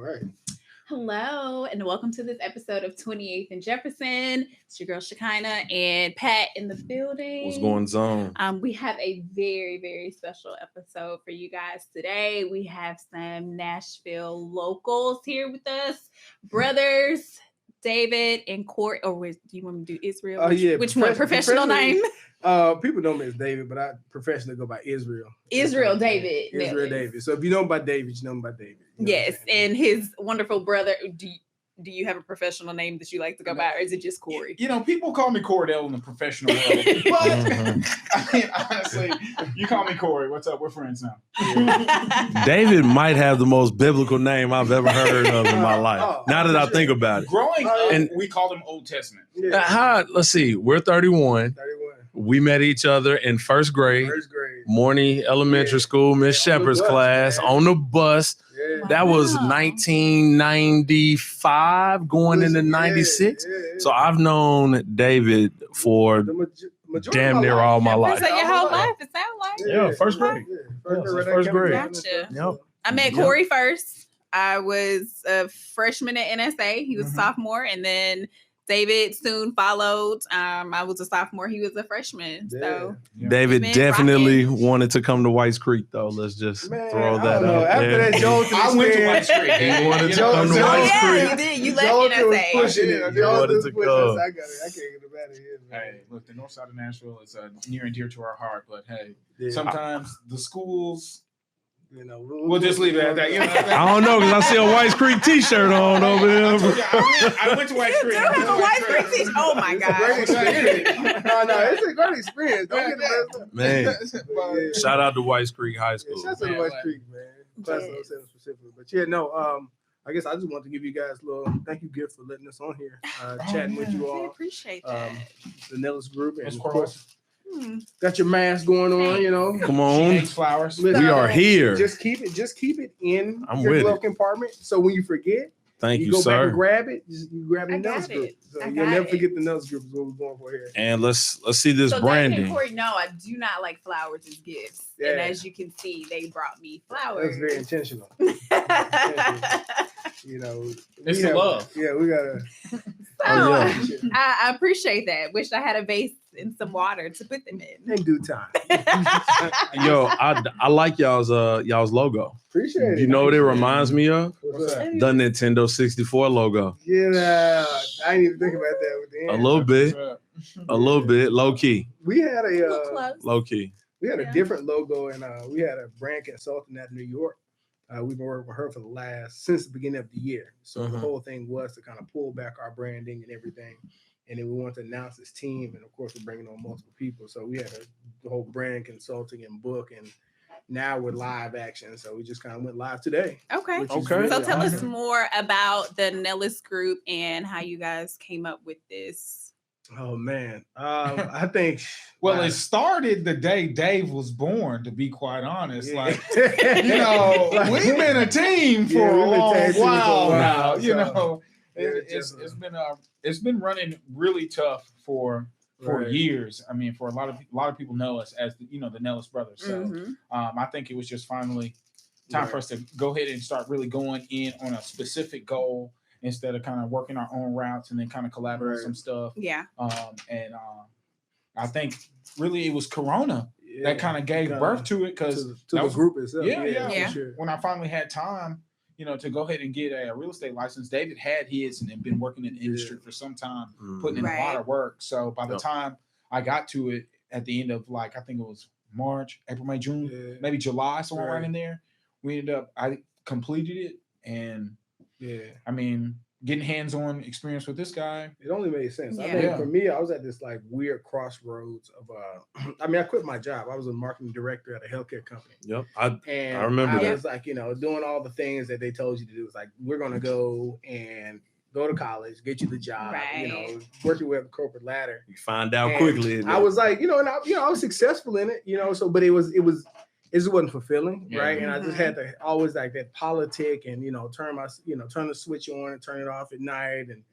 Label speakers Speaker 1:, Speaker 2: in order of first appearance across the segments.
Speaker 1: right.
Speaker 2: Hello, and welcome to this episode of 28th and Jefferson. It's your girl Shechinah and Pat in the building.
Speaker 3: What's going on?
Speaker 2: We have a very, very special episode for you guys today. We have some Nashville locals here with us, brothers David and Corey. Or do you want me to do Israel? Which one? Professional name?
Speaker 1: People know me as David, but I professionally go by Israel.
Speaker 2: Israel David.
Speaker 1: Israel David. So if you know me by David, you know me by David.
Speaker 2: Yes, and his wonderful brother. Do you have a professional name that you like to go by, or is it just Corey?
Speaker 4: You know, people call me Cordell in the professional world, but I mean, honestly, you call me Corey. What's up? We're friends now.
Speaker 3: David might have the most biblical name I've ever heard of in my life. Now that I think about it.
Speaker 4: Growing up, we called him Old Testament.
Speaker 3: Yeah. Let's see. We're 31. We met each other in first grade. Morning elementary school, Miss Shepherd's class, on the bus.
Speaker 1: Yeah.
Speaker 3: That was 1995 going into 96. So I've known David for damn near all my life.
Speaker 2: So your whole life, it sounds like.
Speaker 3: Yeah, first grade. First grade.
Speaker 2: Gotcha.
Speaker 3: Yep.
Speaker 2: I met Corey first. I was a freshman at NSA. He was a sophomore, and then David soon followed. I was a sophomore. He was a freshman. So
Speaker 3: David definitely wanted to come to Whites Creek, though. Let's just throw that out
Speaker 1: After
Speaker 3: there.
Speaker 1: that,
Speaker 4: I went to White Creek.
Speaker 3: He wanted to come to Whites Creek.
Speaker 2: You did. You left NSA.
Speaker 1: Pushing it.
Speaker 3: He wanted to come.
Speaker 1: I can't get him out of here.
Speaker 4: Hey, look, the north side of Nashville is near and dear to our heart, but hey, sometimes the schools.
Speaker 1: You know,
Speaker 4: we'll just leave it at that. You know,
Speaker 3: I don't know because I see a Whites Creek T-shirt on over there.
Speaker 4: I went to White Creek.
Speaker 2: You do have a White Creek T-shirt. Oh my God!
Speaker 1: No, it's a great experience. Don't get it messed up.
Speaker 3: Man, shout out to Whites Creek High School.
Speaker 1: Shout out to Whites Creek, man. Specifically, but I guess I just want to give you guys a little thank you gift for letting us on here, chatting with you all.
Speaker 2: I appreciate that.
Speaker 1: The Nellis group, and of course. Got your mask going on, you know.
Speaker 3: Come on.
Speaker 4: Flowers.
Speaker 3: We are here.
Speaker 1: Just keep it in
Speaker 3: I'm
Speaker 1: your
Speaker 3: with
Speaker 1: glove
Speaker 3: it.
Speaker 1: compartment. So when you forget,
Speaker 3: Thank you,
Speaker 1: go
Speaker 3: sir.
Speaker 1: back and grab it. You grab the Nellis group. So you'll never forget the Nellis group is what we're going for here.
Speaker 3: And let's see this branding.
Speaker 2: So Corey, no, I do not like flowers as gifts. Yeah. And as you can see, they brought me flowers.
Speaker 1: That's very intentional. You know,
Speaker 4: it's the love.
Speaker 1: Yeah, we gotta.
Speaker 2: I appreciate that. Wish I had a vase and some water to put them in.
Speaker 1: In due time.
Speaker 3: Yo, I like y'all's logo.
Speaker 1: Appreciate it.
Speaker 3: You know what it reminds me of?
Speaker 1: What's that?
Speaker 3: The Nintendo 64 logo.
Speaker 1: Yeah, I didn't even think about that with the end.
Speaker 3: A little bit, low key.
Speaker 1: We had
Speaker 3: low key.
Speaker 1: We had a different logo, and we had a brand consultant out of New York. We've been working with her since the beginning of the year. So the whole thing was to kind of pull back our branding and everything. And then we wanted to announce this team. And of course, we're bringing on multiple people. So we had the whole brand consulting and book. And now we're live action. So we just kind of went live today.
Speaker 2: Okay.
Speaker 1: Really
Speaker 2: so tell us more about the Nellis group and how you guys came up with this.
Speaker 1: Oh, man. I think.
Speaker 4: Well, it started the day Dave was born, to be quite honest. Like, you know, we've been a team for a long while now. You know, it's been running really tough for years. I mean, for a lot of people know us as the Nellis brothers. So I think it was just finally time for us to go ahead and start really going in on a specific goal, instead of kind of working our own routes and then kind of collaborate some stuff.
Speaker 2: Yeah.
Speaker 4: I think really it was Corona that kind of gave birth to it, because
Speaker 1: to the group itself.
Speaker 4: Yeah. Sure. When I finally had time, to go ahead and get a real estate license, David had his and had been working in the industry for some time, putting in a lot of work. So by the time I got to it at the end of I think it was March, April, May, June, maybe July, somewhere right in there, I completed it. And I mean, getting hands-on experience with this guy,
Speaker 1: it only made sense. I think for me, I was at this weird crossroads of I quit my job. I was a marketing director at a healthcare company.
Speaker 3: Yep. I remember that.
Speaker 1: I was doing all the things that they told you to do. It's we're gonna go to college, get you the job, work your way up the corporate ladder.
Speaker 3: You find out quickly.
Speaker 1: I was I was successful in it, but it wasn't fulfilling, right? And I just had to always that politic and turn the switch on and turn it off at night and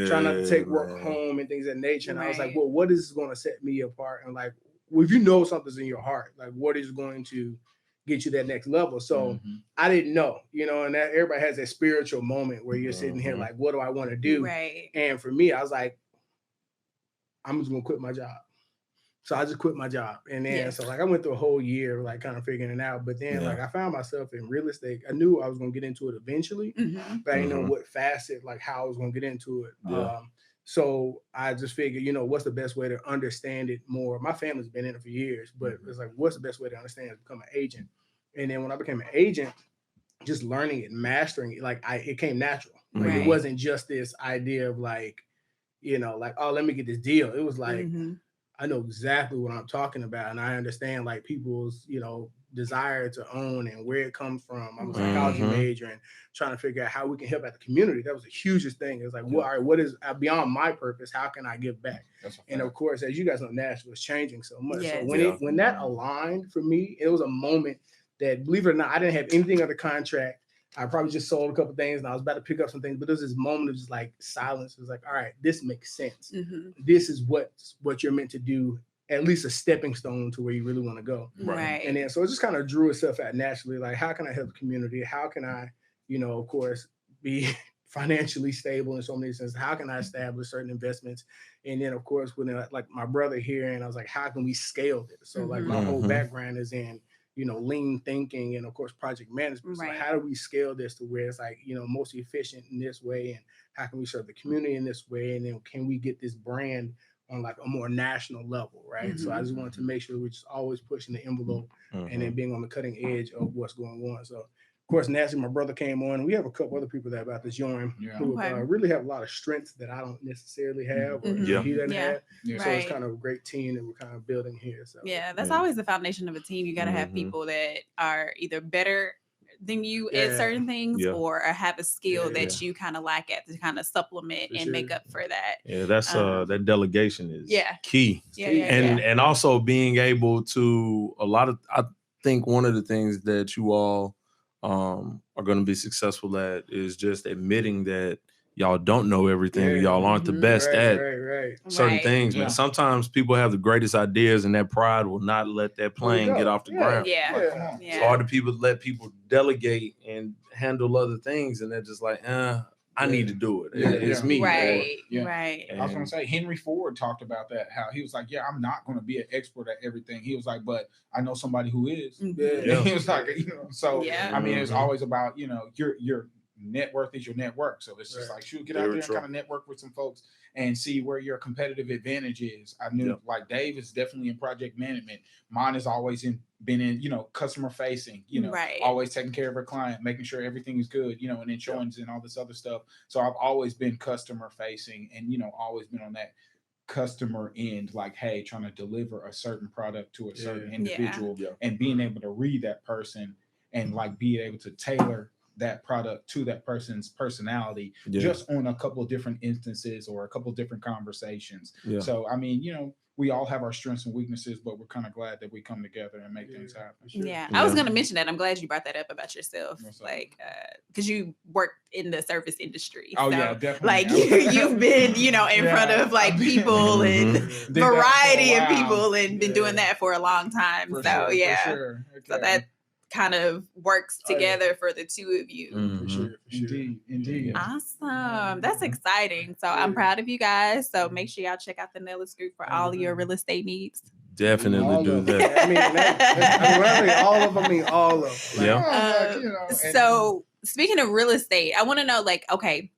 Speaker 1: try not to take work home and things of that nature. And I was well, what is going to set me apart? And if you know something's in your heart, what is going to get you that next level. So I didn't know, and that everybody has that spiritual moment where you're sitting here like, what do I want to do?
Speaker 2: Right.
Speaker 1: And for me, I was like, I'm just gonna quit my job. So I just quit my job. And then so like I went through a whole year like kind of figuring it out. But then like I found myself in real estate. I knew I was gonna get into it eventually, but I didn't know what facet, like how I was gonna get into it. So I just figured, what's the best way to understand it more? My family's been in it for years, but it's like, what's the best way to understand it? Become an agent. And then when I became an agent, just learning it, mastering it, like it came natural. Like it wasn't just this idea of like, like, oh, let me get this deal. It was like, I know exactly what I'm talking about. And I understand like people's, desire to own and where it comes from. I'm a psychology major and trying to figure out how we can help out the community. That was the hugest thing. It's like, what is beyond my purpose? How can I give back? And of course, as you guys know, Nashville is changing so much. So when that aligned for me, it was a moment that, believe it or not, I didn't have anything under contract. I probably just sold a couple of things and I was about to pick up some things, but there was this moment of just like silence. It was like, all right, this makes sense. This is what you're meant to do, at least a stepping stone to where you really want to go.
Speaker 2: Right.
Speaker 1: And then, so it just kind of drew itself out naturally. Like, how can I help the community? How can I, of course, be financially stable in so many senses? How can I establish certain investments? And then, of course, when like my brother here, and I was like, how can we scale this? So like my whole background is in, lean thinking and of course project management. So how do we scale this to where it's like, most efficient in this way? And how can we serve the community in this way? And then can we get this brand on like a more national level, right? So I just wanted to make sure we're just always pushing the envelope and then being on the cutting edge of what's going on. So of course, naturally, my brother came on, and we have a couple other people that are about to join who really have a lot of strengths that I don't necessarily have, or he doesn't have. So it's kind of a great team that we're kind of building here. So
Speaker 2: that's always the foundation of a team. You got to have people that are either better than you at certain things or have a skill that you kind of lack at to kind of supplement and make up for that.
Speaker 3: Yeah, that's that delegation is key. And also being able to I think one of the things that you all are going to be successful at is just admitting that y'all don't know everything. Y'all aren't the best at certain things, man. Sometimes people have the greatest ideas and that pride will not let that plane get off the ground. It's hard to let people delegate and handle other things, and they're just like, I need to do it. It's me.
Speaker 2: Right.
Speaker 4: I was going to say, Henry Ford talked about that, how he was like, I'm not going to be an expert at everything. He was like, but I know somebody who is. He was like, so, I mean, it's always about, your net worth is your network. So it's just like, get out there and kind of network with some folks and see where your competitive advantage is. I knew like Dave is definitely in project management. Mine has always been in, customer facing, always taking care of our client, making sure everything is good, and insurance and all this other stuff. So I've always been customer facing and, always been on that customer end, like, hey, trying to deliver a certain product to a certain individual and being able to read that person and like be able to tailor that product to that person's personality just on a couple of different instances or a couple of different conversations. So, I mean, we all have our strengths and weaknesses, but we're kind of glad that we come together and make things happen.
Speaker 2: I was going to mention that. I'm glad you brought that up about yourself. Like, because you work in the service industry.
Speaker 4: Oh, so, definitely.
Speaker 2: Like, you've been, in front of like people and variety of people and been doing that for a long time.
Speaker 4: For
Speaker 2: so,
Speaker 4: sure. Okay.
Speaker 2: So that kind of works together for the two of you.
Speaker 1: For sure.
Speaker 4: Indeed.
Speaker 2: Awesome. That's exciting. So I'm proud of you guys. So make sure y'all check out the Nellis Group for all of your real estate needs.
Speaker 3: Definitely do that.
Speaker 1: All of them.
Speaker 2: So speaking of real estate, I want to know, like, okay,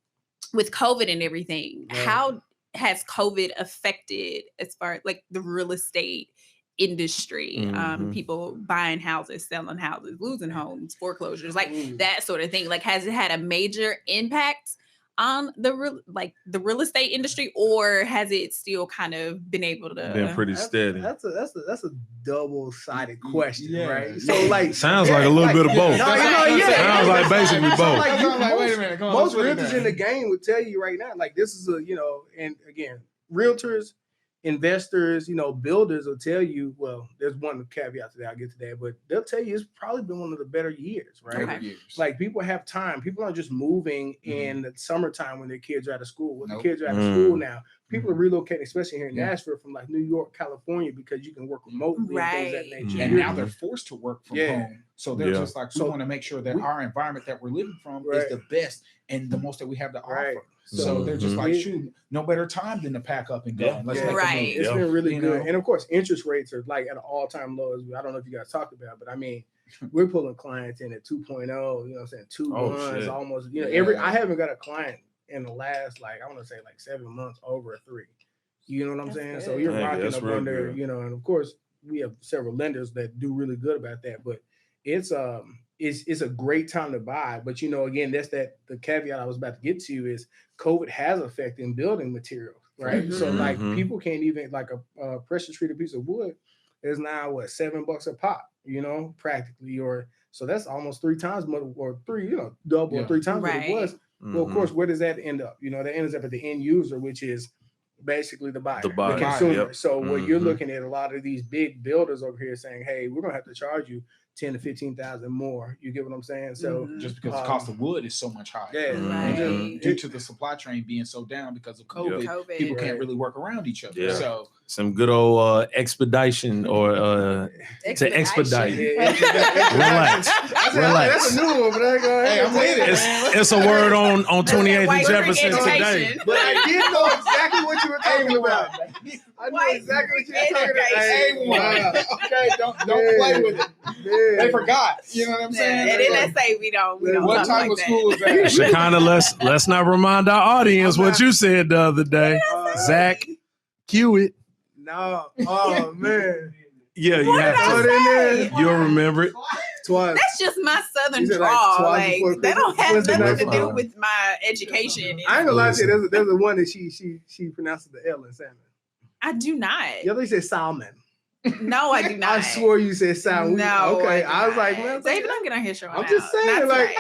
Speaker 2: with COVID and everything, how has COVID affected as far as like the real estate industry, people buying houses, selling houses, losing homes, foreclosures, like that sort of thing? Like, has it had a major impact on the real estate industry, or has it still kind of been able to
Speaker 3: been pretty steady?
Speaker 1: That's a double-sided question, right? So like
Speaker 3: sounds like a little bit of both. Sounds like basically both.
Speaker 4: Wait a minute,
Speaker 1: most realtors in the game would tell you right now, like this is and again, realtors, investors, builders will tell you, well, there's one caveat to that, I'll get to that, but they'll tell you it's probably been one of the better years, right? Like people have time. People aren't just moving in the summertime when their kids are out of school. When the kids are out of school now, people are relocating, especially here in Nashville, from like New York, California, because you can work remotely and things of that nature.
Speaker 4: And now they're forced to work from home. So they're just like, we want to make sure that our environment that we're living from is the best and the most that we have to offer. So they're just like, shoot, no better time than to pack up and go. Let's make a move.
Speaker 1: It's been really good. And of course, interest rates are like at an all-time low. I don't know if you guys talked about, but I mean, we're pulling clients in at 2.0, you know what I'm saying? 2 months, almost, you know, I haven't got a client in the last, like, I want to say like 7 months over a 3. You know what I'm saying? Good. So you're rocking up under, you know, and of course we have several lenders that do really good about that, but it's a great time to buy. But you know, again, that's the caveat I was about to get to is COVID has affected in building materials, right? So like people can't even, like a pressure treated piece of wood is now $7 a pop, you know, practically, or so that's almost 3 times more, or 3, you know, double or 3 times what it was. Well, of course, where does that end up? You know, that ends up at the end user, which is basically the buyer, the consumer. So what you're looking at, a lot of these big builders over here saying, hey, we're gonna have to charge you $10,000 to $15,000 more. You get what I'm saying? So
Speaker 4: just because the cost of wood is so much higher, due to the supply chain being so down because of COVID, people can't really work around each other. So
Speaker 3: some good old expedition or to expedite. Relax.
Speaker 1: That's a new one, but
Speaker 4: I'm with it.
Speaker 3: It's a word on 28th and Jefferson today.
Speaker 1: But I did know exactly what you were talking about. I know exactly what you were talking about.
Speaker 4: Okay, don't play with it. They forgot. You know what I'm saying?
Speaker 2: And then let's say we don't.
Speaker 4: What type of school is that?
Speaker 3: Shechinah, let's not remind our audience what you said the other day. Zach, cue it.
Speaker 1: No. Oh man.
Speaker 3: Yeah, you have to. You'll remember it.
Speaker 1: Twice.
Speaker 2: That's just my southern drawl. Like that don't have nothing to do with my education.
Speaker 1: I ain't gonna lie to you. There's a one that she pronounces the L in salmon.
Speaker 2: I do not.
Speaker 1: Yeah, they say salmon.
Speaker 2: No, I do not.
Speaker 1: I swore you said salmon.
Speaker 2: No.
Speaker 1: Okay. I was like, man,
Speaker 2: David, I'm getting out here showing
Speaker 1: I'm just saying, like,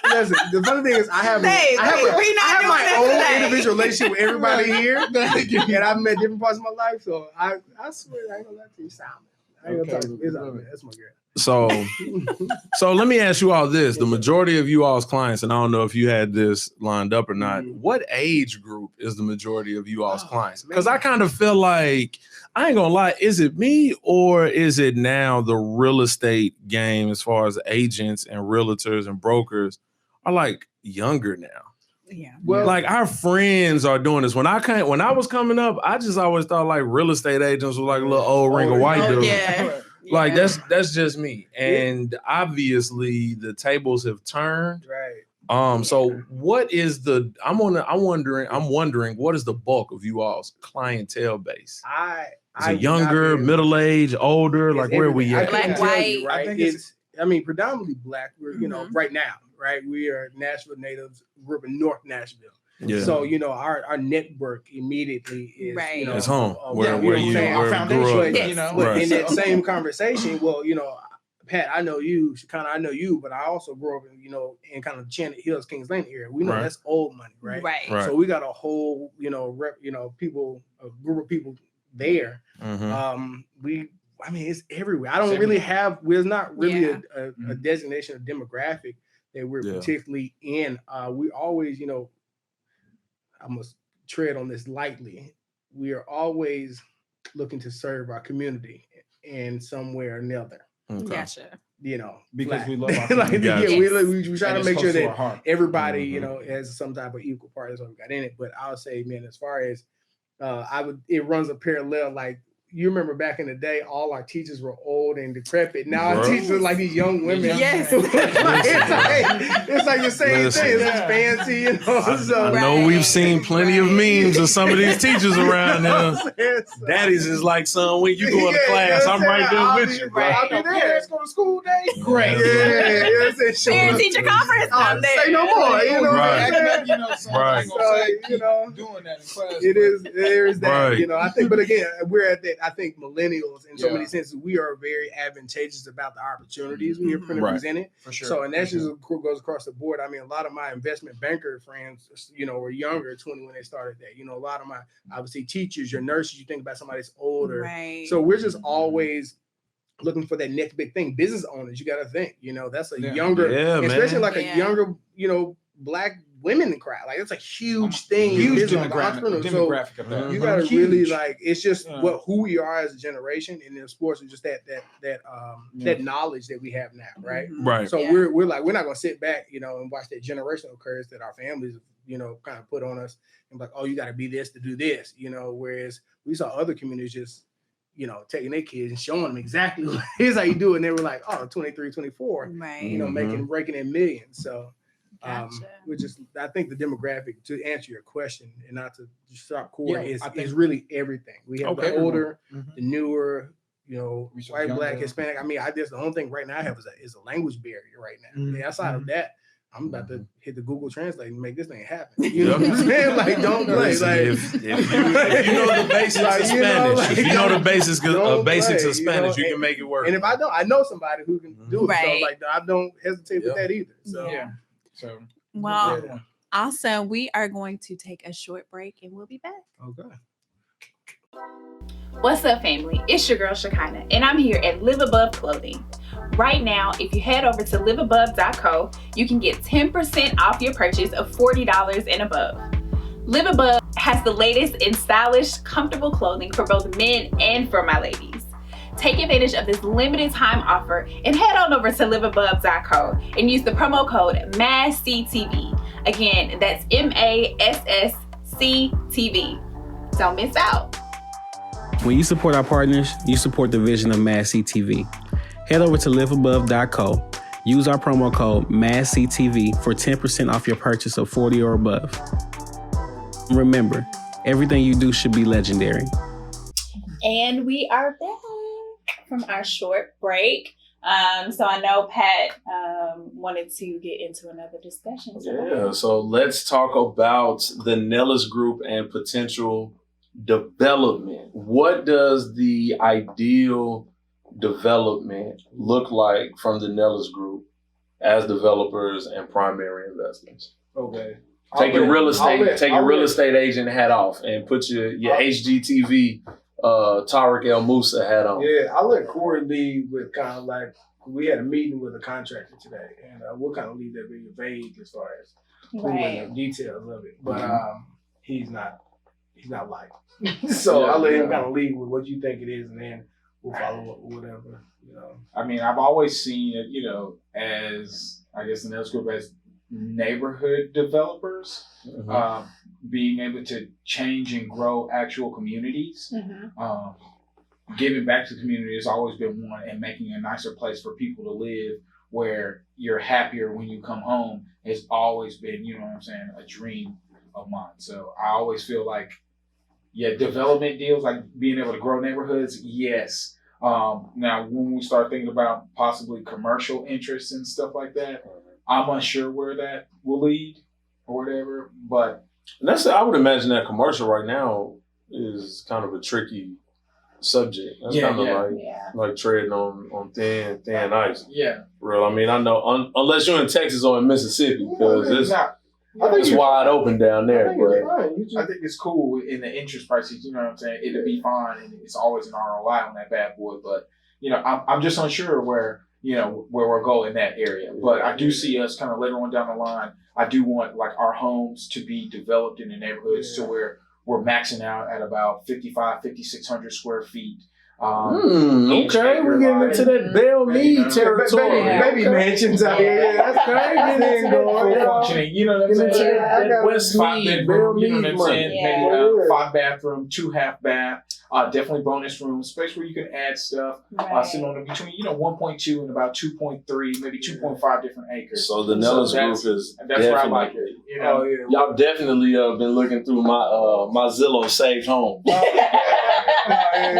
Speaker 1: listen, the funny thing is I have my own individual relationship with everybody here. And I've met different parts of my life. So I swear I ain't gonna let you salmon. I ain't gonna talk to you. That's my girl.
Speaker 3: So let me ask you all this. The majority of you all's clients, and I don't know if you had this lined up or not, what age group is the majority of you all's clients? Because I kind of feel like, I ain't gonna lie, is it me or is it now the real estate game as far as agents and realtors and brokers are like younger now?
Speaker 2: Yeah.
Speaker 3: Well, like our friends are doing this. When I was coming up, I just always thought like real estate agents were like a little old ring of white dudes.
Speaker 2: Yeah.
Speaker 3: Like that's just me. And obviously the tables have turned.
Speaker 1: Right.
Speaker 3: So what is I'm wondering what is the bulk of you all's clientele base? Is it younger, middle age, older? Like where are we at?
Speaker 2: Black, white.
Speaker 1: Right. I mean, predominantly black. We're, you know, right now, right? We are Nashville natives, grew up in North Nashville. Yeah. So, you know, our network immediately is, you know,
Speaker 3: it's home.
Speaker 1: Where you
Speaker 4: our foundation,
Speaker 1: you know, but in that same conversation, well, you know, Pat, I know you, Shechinah, I know you, but I also grew up in, you know, in kind of Channel Hills, Kings Landing area. We know that's old money, right? So we got a whole, you know, people, a group of people there. I mean, it's everywhere. I don't really have. There's not really a designation of demographic that we're particularly in. We always, you know, I must tread on this lightly. We are always looking to serve our community in some way or another.
Speaker 2: Gotcha.
Speaker 1: You know,
Speaker 4: because we love our community.
Speaker 1: We try to make sure that everybody, you know, has some type of equal part. That's what we got in it. But I'll say, man, as far as it runs a parallel. Like, you remember back in the day, all our teachers were old and decrepit. Now our teachers are like these young women.
Speaker 2: Yes.
Speaker 1: It's like the same thing. It's just fancy, you know. So,
Speaker 3: I know we've seen plenty of memes of some of these teachers around here. Daddies is like, son, when you go to class, I'm right there with you, bro.
Speaker 1: I'll be there.
Speaker 4: Parents go to school day.
Speaker 1: Great.
Speaker 2: Parent teacher conference. I'm there.
Speaker 1: Say no more. You know,
Speaker 4: you know, doing that in class.
Speaker 1: There is that. You know, I think, but again, we're at that. I think millennials, in so many senses, we are very advantageous about the opportunities we are presented.
Speaker 4: For sure.
Speaker 1: So, and that just goes across the board. I mean, a lot of my investment banker friends, you know, were younger, 20 when they started that. You know, a lot of my, obviously, teachers, your nurses, you think about somebody that's older.
Speaker 2: Right.
Speaker 1: So we're just always looking for that next big thing. Business owners, you got to think, you know, that's a younger, especially like a younger, you know, black women in crowd. Like it's a huge thing.
Speaker 4: Huge demographic of that.
Speaker 1: You got to really like. It's just who we are as a generation, and in sports is just that knowledge that we have now, right?
Speaker 3: Right.
Speaker 1: So we're like we're not gonna sit back, and watch that generational curse that our families, kind of put on us, and like, oh, you got to be this to do this, Whereas we saw other communities just, taking their kids and showing them exactly here's how you do it, and they were like, oh, 23, 24, right? Breaking in millions. So.
Speaker 2: Gotcha.
Speaker 1: I think the demographic, to answer your question and not to stop core, is really everything. We have the older, the newer, white, black, Hispanic. I mean, the only thing right now I have is a language barrier right now. Outside of that, I'm about to hit the Google Translate and make this thing happen. You know what I'm saying? Like, don't play. Like,
Speaker 3: if you know the basics of Spanish, if you know the basics of Spanish, you can make it work.
Speaker 1: And if I don't, I know somebody who can do it. Right. So, like, I don't hesitate with that either. So,
Speaker 2: So, well, awesome. We are going to take a short break and we'll be back.
Speaker 1: Okay.
Speaker 2: What's up, family? It's your girl, Shechinah, and I'm here at Live Above Clothing. Right now, if you head over to liveabove.co, you can get 10% off your purchase of $40 and above. Live Above has the latest in stylish, comfortable clothing for both men and for my ladies. Take advantage of this limited time offer and head on over to liveabove.co and use the promo code MASSCTV. Again, that's MASSCTV. Don't miss out.
Speaker 5: When you support our partners, you support the vision of MASSCTV. Head over to liveabove.co. Use our promo code MASSCTV for 10% off your purchase of 40 or above. Remember, everything you do should be legendary.
Speaker 2: And we are back from our short break. So I know Pat wanted to get into another discussion.
Speaker 3: So let's talk about the Nellis Group and potential development. What does the ideal development look like from the Nellis Group as developers and primary investors?
Speaker 1: Okay.
Speaker 3: Take your real estate agent hat off and put your HGTV Tariq El Musa hat on.
Speaker 1: Yeah, I'll let Corey lead with kind of like, we had a meeting with a contractor today, and we'll kind of leave that very vague as far as the details of it. But he's not like. So I'll let him kind of lead with what you think it is, and then we'll follow up with whatever.
Speaker 4: I mean, I've always seen it, as I guess the Nellis Group as neighborhood developers, being able to change and grow actual communities. Giving back to the community has always been one, and making a nicer place for people to live where you're happier when you come home has always been, a dream of mine. So I always feel like, development deals, like being able to grow neighborhoods, yes. Now, when we start thinking about possibly commercial interests and stuff like that, I'm unsure where that will lead or whatever. But
Speaker 3: I would imagine that commercial right now is kind of a tricky subject. That's like treading on thin ice.
Speaker 4: Yeah.
Speaker 3: Real. I mean, I know unless you're in Texas or in Mississippi, because it's wide open down there.
Speaker 4: I think it's cool in the interest prices, it'll be fine, and it's always an ROI on that bad boy. But, I'm just unsure where we're going in that area. But I do see us kind of later on down the line. I do want like our homes to be developed in the neighborhoods to where we're maxing out at about 5,600 square feet.
Speaker 3: Okay, we're getting into that Belle Meade territory.
Speaker 1: Baby mansions out here. Yeah, that's crazy.
Speaker 4: Functioning, you know what I'm saying? That West Meade, Belle Meade, you know what I'm saying? Maybe 5 bathroom, 2 half bath. Definitely bonus room, space where you can add stuff. Sitting on between 1.2 and about 2.3, maybe 2.5 different acres.
Speaker 3: So the Nellis Group is
Speaker 4: that's where I like it.
Speaker 3: Y'all definitely been looking through my Zillow saved home.
Speaker 1: I'm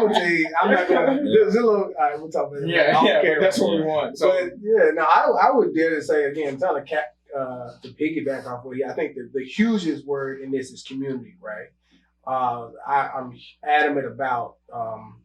Speaker 1: gonna tell you, I'm not gonna Zillow. All right, we'll talk about it.
Speaker 4: That's what we want. So,
Speaker 1: but I would dare to say again, to piggyback off of you. I think the hugest word in this is community, right? I'm adamant about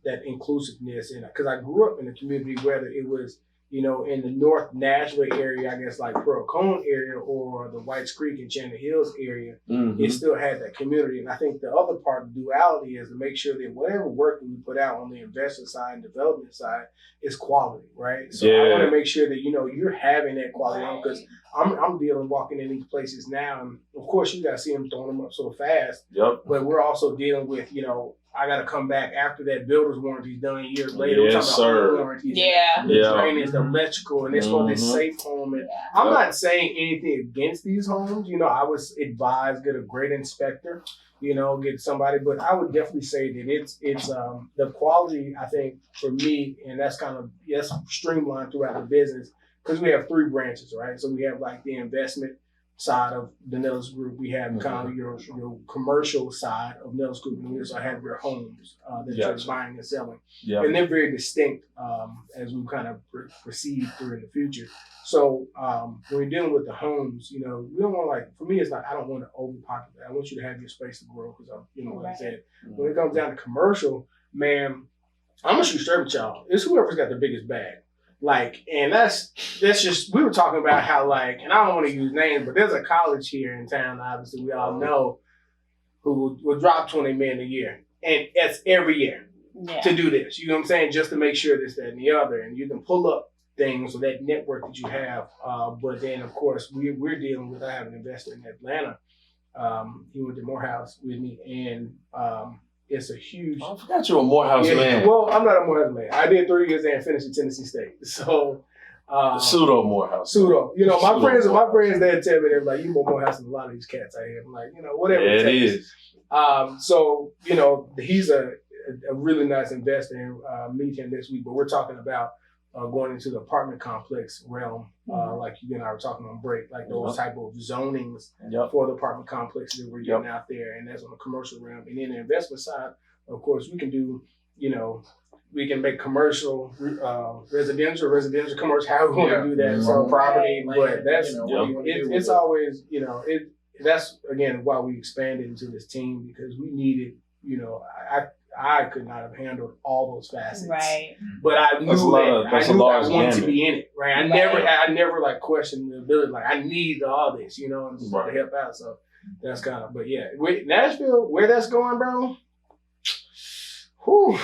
Speaker 1: that inclusiveness, and because I grew up in a community, whether it was in the North Nashville area, I guess like Pearl Cone area, or the Whites Creek and Chandler Hills area, it still had that community. And I think the other part of duality is to make sure that whatever work that we put out on the investor side and development side is quality, right? So I want to make sure that you're having that quality on, because I'm dealing walking in these places now, and of course you got to see them throwing them up so fast.
Speaker 3: Yep.
Speaker 1: But we're also dealing with, I got to come back after that builder's warranty's done years later.
Speaker 3: Yes,
Speaker 1: we're talking
Speaker 3: sir.
Speaker 1: about warranties,
Speaker 2: Yeah.
Speaker 1: the drainage, the electrical, and it's for this safe home. And I'm not saying anything against these homes. I was advised get a great inspector. Get somebody, but I would definitely say that it's the quality. I think for me, and that's kind of streamlined throughout the business because we have 3 branches, right? So we have like the investment side of the Nellis Group. We have kind of your commercial side of Nellis Group, and we also have your homes that you're buying and selling, and they're very distinct as we kind of proceed through in the future. So when we're dealing with the homes, we don't want for me, it's like I don't want to overpopulate. I want you to have your space to grow because like I said, when it comes down to commercial, man, I'm gonna shoot straight with y'all. It's whoever's got the biggest bag. And that's just, we were talking about how and I don't want to use names, but there's a college here in town, obviously we all know, who will drop $20 million a year, and that's every year to do this. You know what I'm saying? Just to make sure this, that, and the other, and you can pull up things with that network that you have. But then, of course, we're dealing with. I have an investor in Atlanta. He went to Morehouse with me, and it's a huge.
Speaker 3: I forgot you're a Morehouse man.
Speaker 1: Well, I'm not a Morehouse man. I did 3 years there and finished at Tennessee State. So
Speaker 3: pseudo Morehouse.
Speaker 1: Pseudo. My friends there tell me they're like, you more Morehouse than a lot of these cats out here. I'm like, whatever it takes.
Speaker 3: Is.
Speaker 1: So he's a really nice investor, and meet him this week. But we're talking about going into the apartment complex realm, like you and I were talking on break, like those type of zonings for the apartment complexes that we're getting out there, and that's on the commercial realm. And then the investment side, of course, we can do, we can make commercial, residential, commercial, how we want to do that, so property, but that's, it's always, that's again why we expanded into this team, because we needed, I could not have handled all those facets,
Speaker 2: right?
Speaker 1: But I knew I wanted to be in it, right? I never questioned the ability. I need all this, and just to help out. So that's kind of, but yeah, Nashville, where that's going, bro. Whew,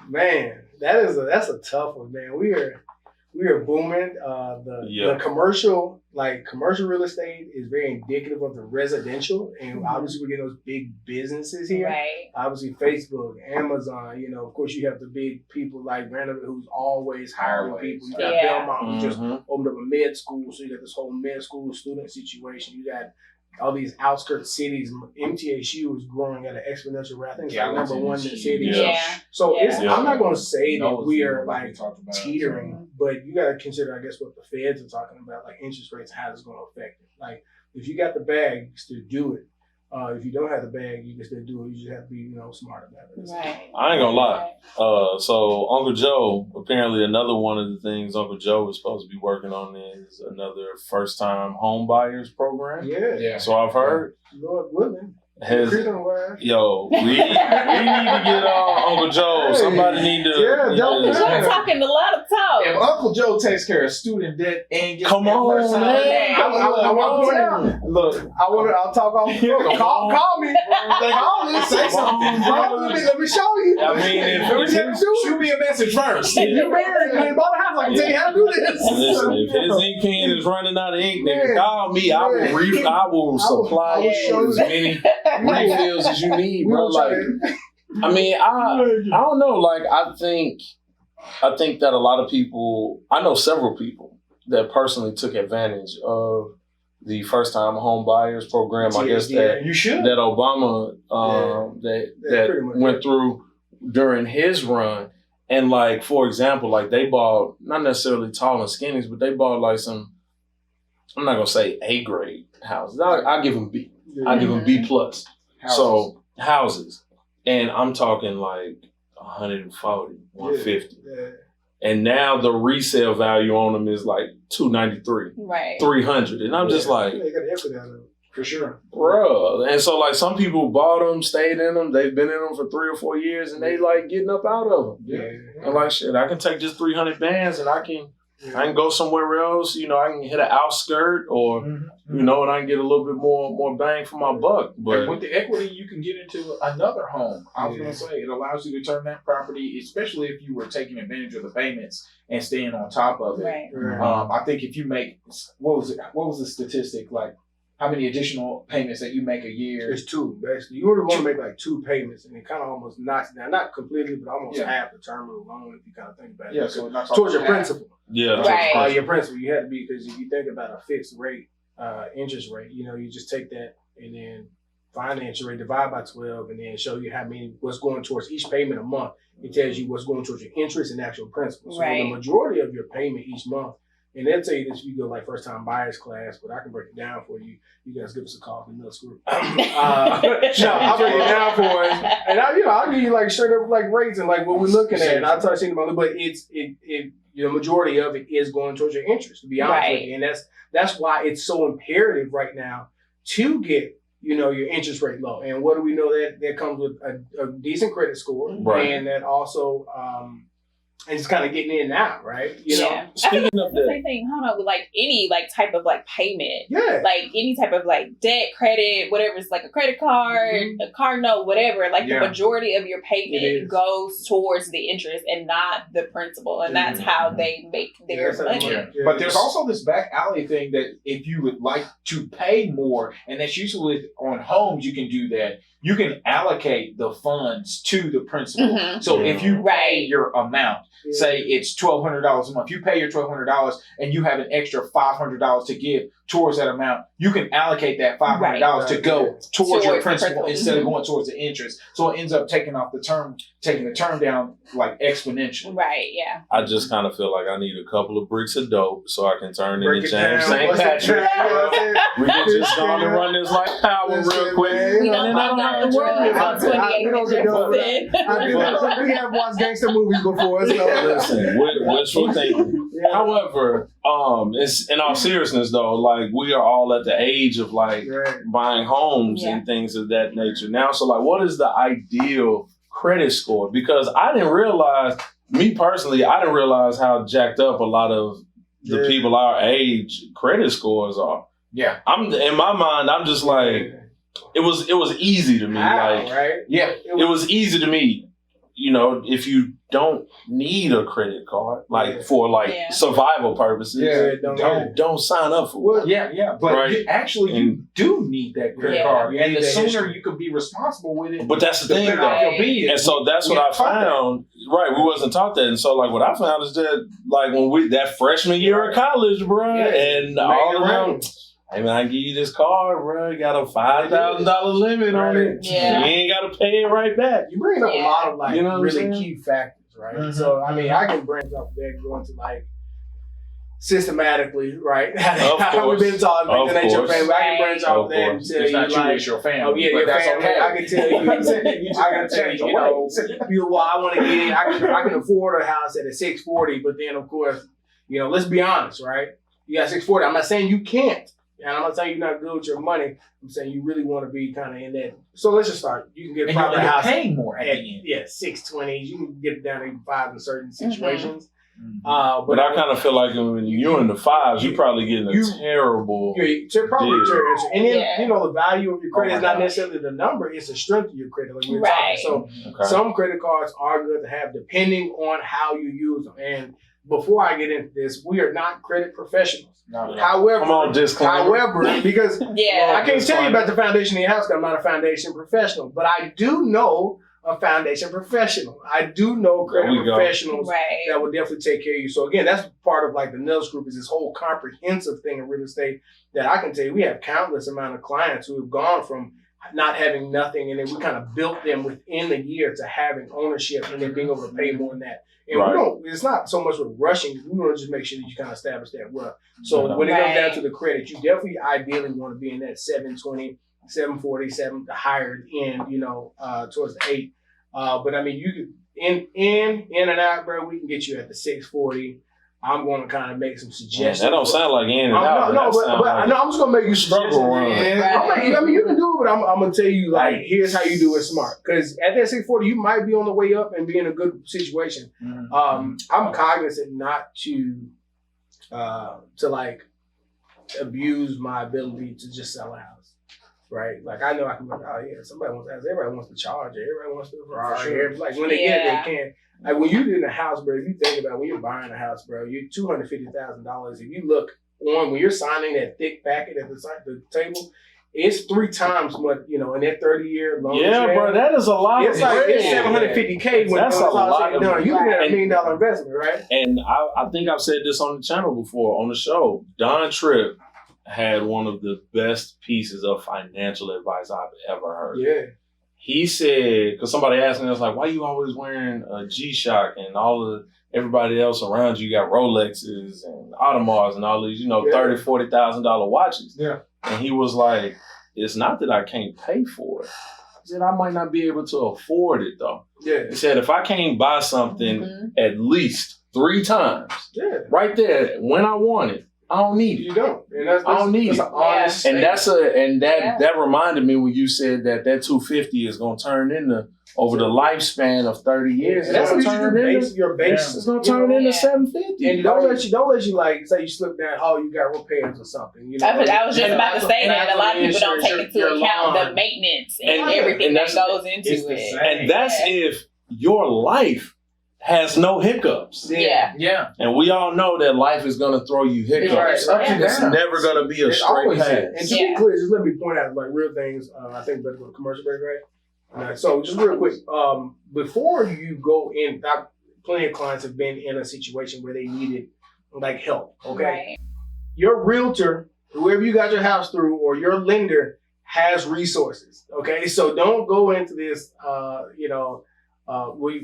Speaker 1: man, that's a tough one, man. We are booming. The commercial, commercial real estate is very indicative of the residential, and obviously we're getting those big businesses here. Right. Obviously Facebook, Amazon, of course you have the big people like Random, who's always hiring people. You got Belmont, who just opened up a med school, so you got this whole med school student situation. You got all these outskirts cities. MTSU is growing at an exponential rate. I think it's number 1 in the city. So I'm not going to say that we are teetering, but you got to consider, I guess, what the feds are talking about, interest rates, how it's going to affect it. If you got the bag, you can still do it. If you don't have the bag, you can still do it. You just have to be, smart about it.
Speaker 2: Right.
Speaker 3: I ain't gonna lie. So Uncle Joe, apparently another one of the things Uncle Joe is supposed to be working on is another first-time home buyers program.
Speaker 1: Yeah.
Speaker 3: So I've heard.
Speaker 1: Lord willing.
Speaker 3: We need to get Uncle Joe. Somebody need to.
Speaker 2: You're talking a lot of talk.
Speaker 4: If Uncle Joe takes care of student debt and gets
Speaker 3: come on, man.
Speaker 1: I want to point out. Look, I'll talk off the phone. Call me. Say something. Let me show you.
Speaker 3: I mean,
Speaker 4: shoot me a message first.
Speaker 1: You married, man. Bought a house. I can tell you how to do this.
Speaker 3: Listen, if his ink pen is running out of ink, nigga, call me. I will supply you as many refills as you need, bro. I mean, I don't know. I think that a lot of people, I know several people that personally took advantage of the first time home buyers program. I guess that Obama that went through during his run. And for example, they bought not necessarily tall and skinnies, but they bought some, I'm not gonna say A grade houses. I'll give them B. I give them B plus. So houses, and I'm talking 140, 150, and now the resale value on them is $293,
Speaker 2: right,
Speaker 3: $300, and I'm just
Speaker 1: they got the equity out of it for sure,
Speaker 3: bro. And so some people bought them, stayed in them, they've been in them for 3 or 4 years, and they getting up out of them. And shit, I can take just 300 bands, and I can I can go somewhere else. You know, I can hit an outskirt, or you know, and I can get a little bit more bang for my buck. But
Speaker 4: and with the equity, you can get into another home. I was going to say it allows you to turn that property, especially if you were taking advantage of the payments and staying on top of it.
Speaker 2: Right.
Speaker 4: I think if you make what was the statistic, like how many additional payments that you make a year?
Speaker 1: It's 2, basically. You would want to make like 2 payments, and it kind of almost knocks down, not completely, but almost half the term of the loan if you kind of think about it.
Speaker 4: Yeah, so it's
Speaker 1: towards your principal.
Speaker 3: Yeah,
Speaker 2: right.
Speaker 1: Your principal, you have to be, because if you think about a fixed rate, interest rate, you know, you just take that and then finance rate, divide by 12, and then show you what's going towards each payment a month. It tells you what's going towards your interest and actual principal. So the majority of your payment each month. And they'll tell you this if you go like first time buyers class, but I can break it down for you. You guys give us a call from the Nellis group. I'll break it down for us. And I'll give you like straight up like rates and like what we're looking at. And I'll tell you about it, but the majority of it is going towards your interest, to be honest with you. And that's why it's so imperative right now to get, you know, your interest rate low. And what do we know that comes with a decent credit score, and that also and just kind of getting in now, right? You know,
Speaker 2: speaking of the same thing, hold on, with like any like type of like payment, like any type of like debt, credit, whatever, it's like a credit card, a car note, whatever. Like the majority of your payment goes towards the interest and not the principal, and that's how they make their money.
Speaker 4: But there's also this back alley thing that if you would like to pay more, and that's usually on homes, you can do that. You can allocate the funds to the principal. So if you pay your amount, say it's $1,200 a month, you pay your $1,200 and you have an extra $500 to give towards that amount, you can allocate that $500 to go towards your principal instead of going towards the interest. So it ends up taking the term down like exponentially.
Speaker 2: Right, yeah.
Speaker 3: I just kind of feel like I need a couple of bricks of dope so I can turn into James St. Patrick. We can just go on and run this like power real quick.
Speaker 2: We don't have to worry about 28
Speaker 1: We have watched gangster movies before, so
Speaker 3: listen, wishful thinking. However, it's in all seriousness though, like we are all at the age of like buying homes and things of that nature now. So like, what is the ideal credit score? Because I didn't realize how jacked up a lot of the people our age credit scores are.
Speaker 4: Yeah,
Speaker 3: I'm in my mind. I'm just like, it was easy to me. It was easy to me. You know, if you don't need a credit card, like for like survival purposes, don't sign up for it.
Speaker 4: But you do need that credit card, and the sooner you can be responsible with it.
Speaker 3: But that's the thing, though. And so that's what I found. Right, we wasn't taught that, and so like what I found is that like when that freshman year of college, bro, and all around. Hey man, I give you this card, bro. You got a $5,000 limit on it.
Speaker 2: Yeah.
Speaker 3: You ain't got to pay it right back.
Speaker 1: You bring up a lot of like really key factors, right? So I mean, I can branch off there and go into like systematically, right? How we've been taught, like the nature of family. I can branch off there and tell
Speaker 4: it's
Speaker 1: you
Speaker 4: not
Speaker 1: like,
Speaker 4: it's your family.
Speaker 1: Oh yeah, your family. Okay. I can tell you. I want to get in. I can afford a house at a 640, but then of course, you know, let's be honest, right? You got 640. I'm not saying you can't. And I'm not saying you're not good with your money. I'm saying you really want to be kind of in that. So let's just start. You can get a proper house.
Speaker 4: Paying more at the end.
Speaker 1: Yeah, 620s. You can get it down to 5 in certain situations.
Speaker 3: But I kind of feel like when you're in the 5s, you're probably getting a terrible.
Speaker 1: Probably terrible. And then you know the value of your credit is not necessarily the number; it's the strength of your credit. Like we're talking. So some credit cards are good to have depending on how you use them. And before I get into this, we are not credit professionals. However, because I can't tell you about the foundation of your house because I'm not a foundation professional, but I do know a foundation professional. I do know credit professionals that will definitely take care of you. So again, that's part of like the Nellis Group is this whole comprehensive thing in real estate that I can tell you we have countless amount of clients who have gone from not having nothing and then we kind of built them within a year to having ownership and then being able to pay more than that. And we don't, it's not so much with rushing, we want to just make sure that you kind of establish that well. So when it comes down to the credit, you definitely ideally want to be in that 720, 740, the higher end, you know, towards the 8. But I mean, you could, in and out, bro, we can get you at the 640. I'm going to kind of make some suggestions.
Speaker 3: That don't sound like in and out.
Speaker 1: I'm just going to make you struggle. I mean, you can do it, but I'm going to tell you, like, here's how you do it smart. Because at that 640, you might be on the way up and be in a good situation. I'm cognizant not to to like abuse my ability to just sell a house, right? Like I know I can. Oh yeah, somebody wants to ask. Everybody wants to charge it. Everybody wants to Ferrari. Sure. Like when they get it, they can. Like when you're in a house, bro. If you think about when you're buying a house, bro, you're $250,000. If you look on when you're signing that thick packet at the table. It's 3 times what, in that 30-year loan.
Speaker 3: Yeah, bro, that is a lot.
Speaker 1: It's like it's $750K.
Speaker 3: That's a lot.
Speaker 1: You're looking at $1 million investment, right?
Speaker 3: And I think I've said this on the channel before on the show. Don Tripp had one of the best pieces of financial advice I've ever heard.
Speaker 1: Yeah.
Speaker 3: He said, because somebody asked me, I was like, why you always wearing a G-Shock and everybody else around you got Rolexes and Audemars and all these, $30,000, $40,000 watches.
Speaker 4: Yeah.
Speaker 3: And he was like, it's not that I can't pay for it. He said, I might not be able to afford it though.
Speaker 1: Yeah.
Speaker 3: He said, if I can't buy something at least 3 times, right there, when I want it, I don't need it.
Speaker 1: You don't. And
Speaker 3: I don't need it.
Speaker 1: Honest
Speaker 3: and that reminded me when you said that $250 is going to turn into over the lifespan of 30 years.
Speaker 1: And that's what your base.
Speaker 3: It's going to turn into $750.
Speaker 1: And don't let you like say you slip down. Oh, you got repairs or something.
Speaker 2: I was just about to say that a lot of people don't take into account the maintenance and everything that goes into it.
Speaker 3: And that's if your life has no hiccups.
Speaker 2: Yeah.
Speaker 3: And we all know that life is going to throw you hiccups. It's never going to be a straight path.
Speaker 1: And to be clear, just let me point out like real things. I think better go to commercial break, right? So just real quick, before you go in, plenty of clients have been in a situation where they needed like help. Okay.
Speaker 2: Right.
Speaker 1: Your realtor, whoever you got your house through, or your lender has resources. Okay. So don't go into this,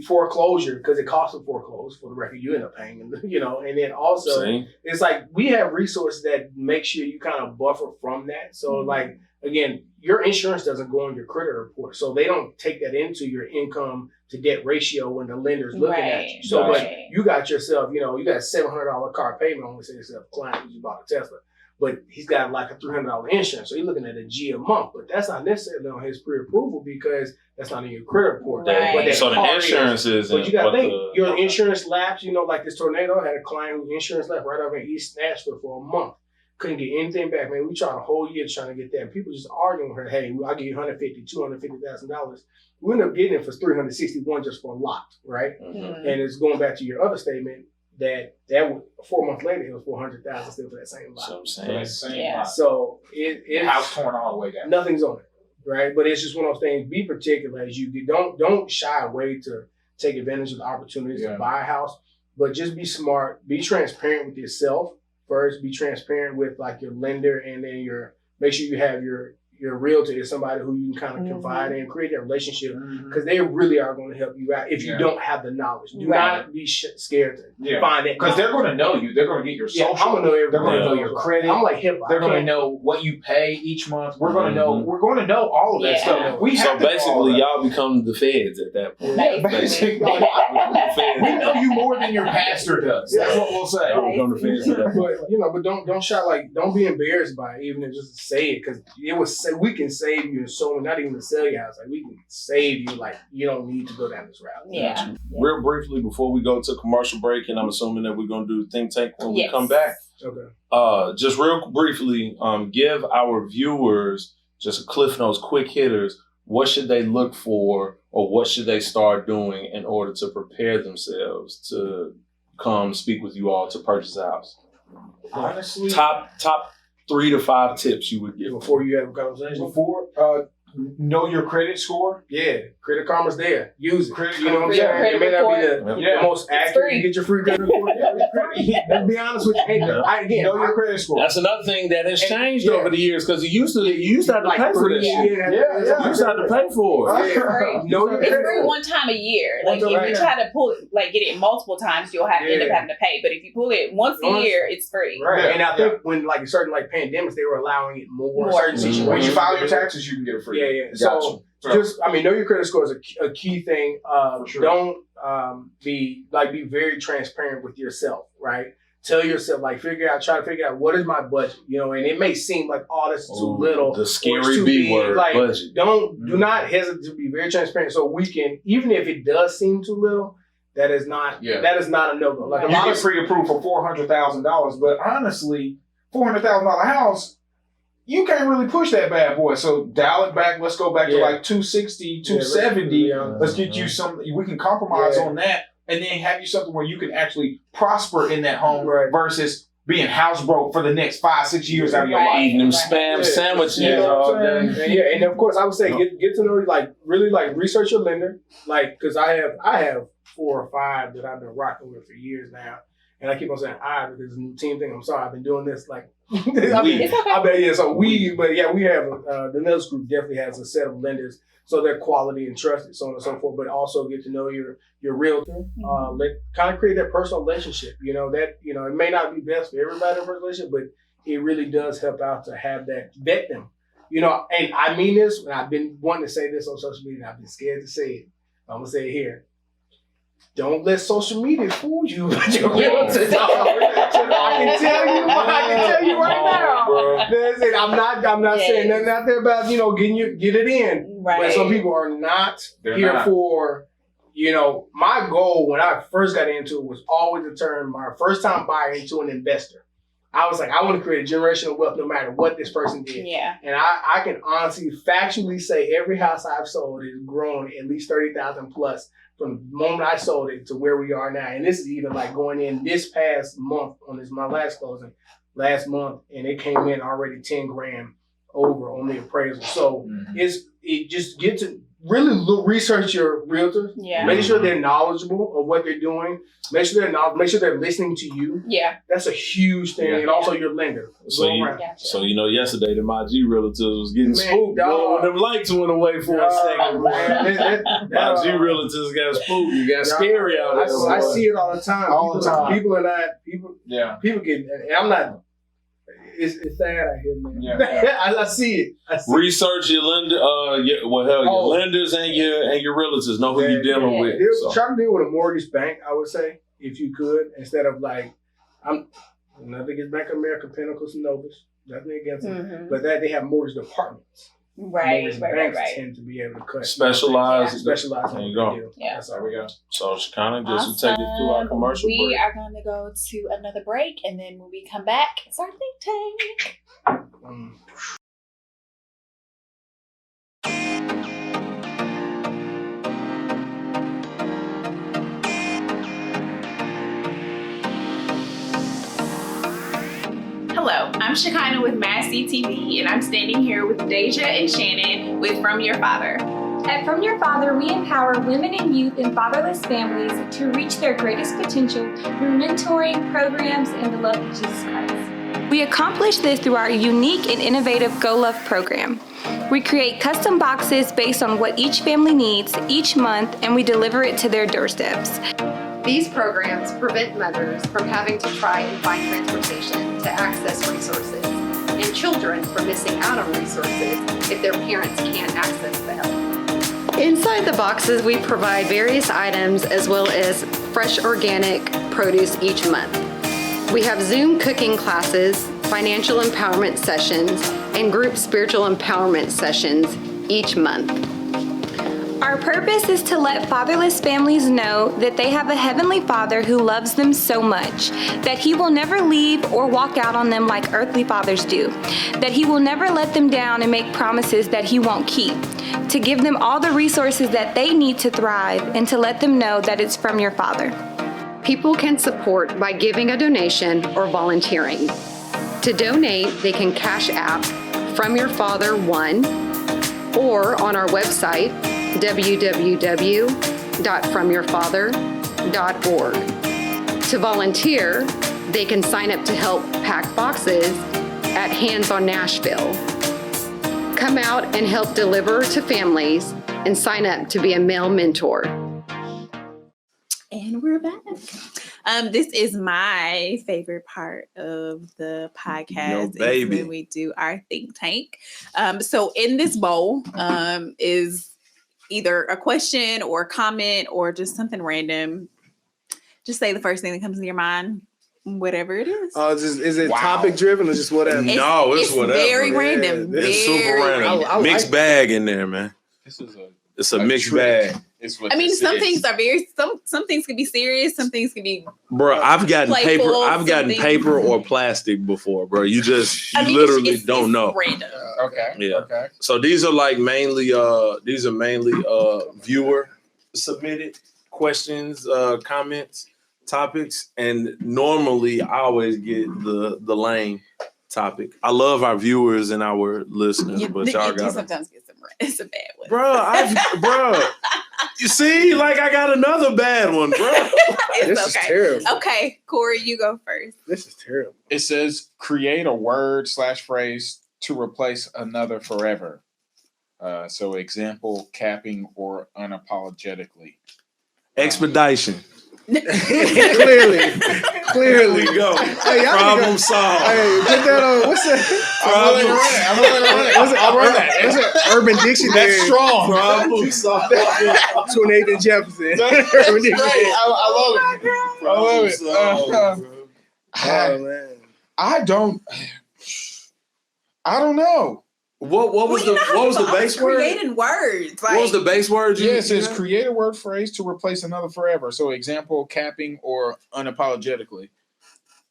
Speaker 1: foreclosure because it costs to foreclose. For the record, you end up paying, and then also it's like we have resources that make sure you kind of buffer from that. So like again, your insurance doesn't go on your credit report, so they don't take that into your income to debt ratio when the lender's looking at you. So but you got yourself, you got a $700 car payment on, say yourself, client who bought a Tesla. But he's got like a $300 insurance, so he's looking at a G a month. But that's not necessarily on his pre-approval because that's not in your credit report.
Speaker 2: Right.
Speaker 3: But so the insurance is.
Speaker 1: But you got to think, your insurance lapsed. Like this tornado, I had a client whose insurance left right over in East Nashville for a month. Couldn't get anything back, man. We tried a whole year trying to get that. People just arguing with her, hey, I'll give you $150,000, $250,000. We ended up getting it for $361 just for a lot, right?
Speaker 2: Mm-hmm.
Speaker 1: And it's going back to your other statement. That 4 months later, it was $400,000 still for that same lot.
Speaker 3: So I'm saying,
Speaker 2: yeah.
Speaker 1: So it's
Speaker 4: house torn all the way down.
Speaker 1: Nothing's on it, right? But it's just one of those things. Be particular as you get. Don't shy away to take advantage of the opportunities to buy a house, but just be smart. Be transparent with yourself first. Be transparent with like your lender, and then make sure you have your realtor is somebody who you can kind of confide in, create that relationship, because they really are going to help you out if you don't have the knowledge. Do not be scared to find it.
Speaker 4: Because they're going to know you. They're going to get your social.
Speaker 1: I'm going to know everything.
Speaker 4: They're going to know your credit.
Speaker 1: I'm like hip.
Speaker 4: They're going to know what you pay each month. We're going to know. We're going to know all of that stuff.
Speaker 3: So basically, y'all become the feds at that point.
Speaker 4: Basically, we know you more than your pastor does. That's what we'll say.
Speaker 3: Y'all become the feds at that point.
Speaker 1: But don't shout don't be embarrassed by it, even if just say it, because we can save you in so not even to sell your house. Like we can save you. Like you don't need to go down this route.
Speaker 2: Yeah.
Speaker 3: Real briefly before we go to commercial break, and I'm assuming that we're gonna do think tank when we come back.
Speaker 1: Okay.
Speaker 3: Just real briefly, give our viewers just Cliff Notes, quick hitters. What should they look for, or what should they start doing in order to prepare themselves to come speak with you all to purchase a house?
Speaker 4: Honestly,
Speaker 3: top 3 to 5 tips you would give
Speaker 1: before you have a conversation.
Speaker 4: Know your credit score.
Speaker 1: Yeah, Credit Karma's there. Use it.
Speaker 4: Credit,
Speaker 1: you know what I'm saying? It may not be the most accurate. You get your free credit report. Let's be honest with you. Hey,
Speaker 4: know your credit score.
Speaker 3: That's another thing that has changed over the years, because you used to have to pay for this. You used to have to pay for it.
Speaker 2: It's free one time a year. Like if you try to pull it, like get it multiple times, you'll end up having to pay. But if you pull it once a year, it's free.
Speaker 1: Right. And I think when like certain like pandemics, they were allowing it more. Certain situations.
Speaker 4: When you file your taxes, you can get it free.
Speaker 1: Yeah. So just, know your credit score is a key thing. Don't be very transparent with yourself, right? Tell yourself, try to figure out what is my budget, and it may seem like, that's too little.
Speaker 3: The scary B word, budget.
Speaker 1: Do not hesitate to be very transparent, so we can, even if it does seem too little, that is not a no-go. Like a lot of
Speaker 4: pre-approved for $400,000, but honestly, $400,000 house, you can't really push that bad boy. So dial it back. Let's go back to like 260, 270. Let's get you some. We can compromise on that, and then have you something where you can actually prosper in that home versus being house broke for the next 5-6 years out of your life.
Speaker 3: Eating them spam sandwiches all day.
Speaker 1: And of course, I would say get to know, like really like research your lender, like because I have 4 or 5 that I've been rocking with for years now. And I keep on saying because it's a new team thing. I'm sorry, I've been doing this like but we have the Nellis group definitely has a set of lenders, so they're quality and trusted, so on and so forth. But also get to know your realtor, kind of create that personal relationship. That it may not be best for everybody in a relationship, but it really does help out to have that vet them. And I mean this, and I've been wanting to say this on social media, and I've been scared to say it. I'm gonna say it here. Don't let social media fool you with your realtor. I can tell you right now. I'm not saying nothing out there about get it in. Right. But some people are not here for. My goal when I first got into it was always to turn my first time buyer into an investor. I was like, I want to create a generational wealth no matter what this person did. Yeah. And I can honestly, factually say every house I've sold has grown at least 30,000 plus from the moment I sold it to where we are now. And this is even like going in this past month on my last closing last month, and it came in already 10 grand over on the appraisal. So it just get to really research your realtor. Yeah. Make sure they're knowledgeable of what they're doing. Make sure they're listening to you. Yeah. That's a huge thing. And also your lender.
Speaker 3: So yesterday my G realtors was getting spooked. When them lights went away for a second. My G realtors got spooked. You got scary out there.
Speaker 1: I see it all the time. People get, and I'm not. It's sad out here, man. Yeah. I see it.
Speaker 3: Research your lender, your lenders and your realtors. Know who you're dealing with.
Speaker 1: Try to deal with a mortgage bank, I would say, if you could, instead of like nothing against Bank of America, Pinnacles, and Novus, nothing against them, but they have mortgage departments. Mortgage banks tend to be able to cut.
Speaker 3: Specialize.
Speaker 1: There
Speaker 3: you go.
Speaker 2: Yeah.
Speaker 3: That's how we go. So Shechinah, just to take us through our commercial break.
Speaker 2: We are going to go to another break, and then when we come back, it's our think tank. Hello, I'm Shechinah with Massey TV, and I'm standing here with Deja and Shannon with From Your Father.
Speaker 6: At From Your Father, we empower women and youth in fatherless families to reach their greatest potential through mentoring, programs, and the love of Jesus Christ. We accomplish this through our unique and innovative Go Love program. We create custom boxes based on what each family needs each month, and we deliver it to their doorsteps.
Speaker 7: These programs prevent mothers from having to try and find transportation to access resources, and children from missing out on resources if their parents can't access the help. Inside the boxes, we provide various items as well as fresh organic produce each month. We have Zoom cooking classes, financial empowerment sessions, and group spiritual empowerment sessions each month.
Speaker 6: Our purpose is to let fatherless families know that they have a Heavenly Father who loves them so much, that He will never leave or walk out on them like earthly fathers do, that He will never let them down and make promises that He won't keep, to give them all the resources that they need to thrive, and to let them know that it's from your Father.
Speaker 7: People can support by giving a donation or volunteering. To donate, they can Cash App From Your Father 1 or on our website, www.fromyourfather.org. To volunteer, they can sign up to help pack boxes at Hands on Nashville. Come out and help deliver to families and sign up to be a male mentor.
Speaker 2: And we're back. This is my favorite part of the podcast. Is when we do our think tank. So in this bowl is either a question or a comment or just something random. Just say the first thing that comes to your mind, whatever it is.
Speaker 1: Is it topic driven or just whatever?
Speaker 3: No, it's whatever.
Speaker 2: Very random.
Speaker 3: It's super random. Mixed bag in there, man.
Speaker 4: This is a
Speaker 3: It's a mixed bag.
Speaker 2: I mean, some things are some things can be serious, some things can be.
Speaker 3: Bro, I've gotten
Speaker 2: playful,
Speaker 3: paper. I've gotten paper or plastic before, bro. You literally don't know.
Speaker 2: Random.
Speaker 4: Okay.
Speaker 3: Yeah.
Speaker 4: Okay.
Speaker 3: So these are mainly viewer submitted questions, comments, topics, and normally I always get the lame topic. I love our viewers and our listeners, but y'all got
Speaker 2: sometimes get some bad ones.
Speaker 3: Bro, you see, like I got another bad one, bro.
Speaker 1: This is terrible.
Speaker 2: Okay, Corey, you go first.
Speaker 1: This is terrible.
Speaker 4: It says create a word / phrase to replace another forever. So example, capping or unapologetically.
Speaker 3: Expedition.
Speaker 1: Clearly.
Speaker 3: Go.
Speaker 1: Hey,
Speaker 3: problem solved.
Speaker 1: Hey, put that on. What's that?
Speaker 4: I'm running that.
Speaker 1: What's it? Urban Dictionary.
Speaker 4: That's strong.
Speaker 3: Problem solved.
Speaker 1: To Nathan Jefferson.
Speaker 4: Urban Dictionary. I love it.
Speaker 1: Oh man.
Speaker 4: I don't know.
Speaker 3: What was the base word?
Speaker 2: Creating words.
Speaker 3: What was the base word?
Speaker 4: It says create a word phrase to replace another forever. So example, capping or unapologetically.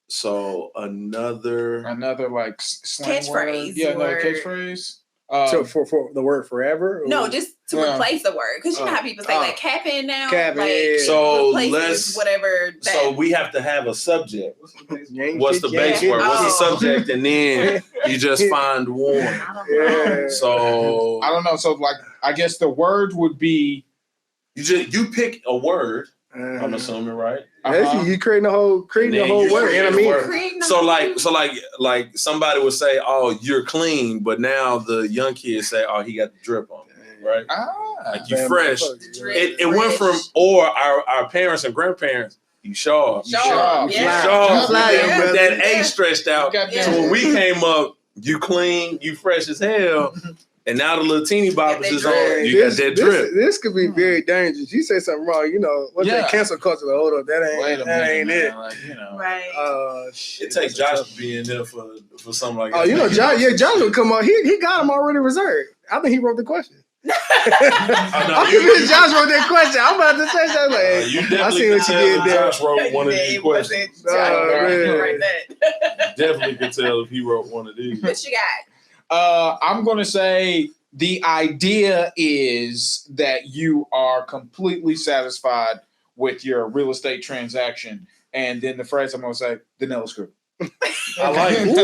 Speaker 3: So another
Speaker 4: like slang
Speaker 2: catchphrase.
Speaker 4: Word. Yeah, another catchphrase.
Speaker 1: So for the word forever? Or?
Speaker 2: No, just to replace a word. Because you know how people say like capping now.
Speaker 1: Capping.
Speaker 3: So
Speaker 2: replaces whatever.
Speaker 3: So we have to have a subject. What's the
Speaker 1: base
Speaker 3: base word? What's the subject? And then you just find one.
Speaker 1: Yeah.
Speaker 3: So
Speaker 4: I don't know. So like I guess the word would be
Speaker 3: you pick a word. I'm assuming, right?
Speaker 1: You creating the whole word. And I mean,
Speaker 3: so like somebody would say, "Oh, you're clean," but now the young kids say, "Oh, he got the drip on," right? Like you fresh. It went from our parents and grandparents. You sharp.
Speaker 2: Yeah.
Speaker 3: With that A stretched out. So when we came up, you clean, you fresh as hell. And now the little teeny boppers is on. You got that drip.
Speaker 1: This could be very dangerous. You say something wrong, what's that cancel culture? Like, hold up, that ain't it.
Speaker 4: Like,
Speaker 2: right.
Speaker 3: It takes Josh to be in there for something like that.
Speaker 1: Oh, Josh will come on. He got him already reserved. I think he wrote the question. I'm convinced Josh wrote that question. I'm about to say something like,
Speaker 3: you definitely I see what you did there. Josh wrote one of these questions. Definitely could tell if he wrote one of these.
Speaker 2: What you got?
Speaker 4: I'm going to say the idea is that you are completely satisfied with your real estate transaction. And then the phrase I'm going to say, the Nellis Group.
Speaker 3: I like it.
Speaker 4: I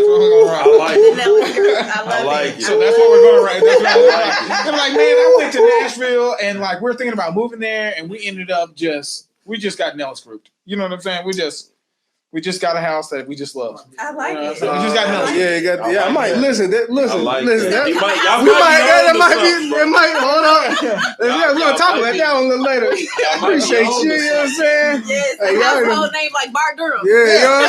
Speaker 4: like it. So that's what we're going to write. I'm like, man, I went to Nashville and like we're thinking about moving there and we ended up we just got Nellis Group. You know what I'm saying? We just got a house that we just love.
Speaker 2: I like it.
Speaker 4: So we just got Nellis.
Speaker 1: I might listen. Listen.
Speaker 3: That
Speaker 1: might. Hold on. We're gonna talk about that one a little later. Appreciate you. You know what I'm saying?
Speaker 2: Yes. Household name like Bart Durham.
Speaker 1: Yeah. You know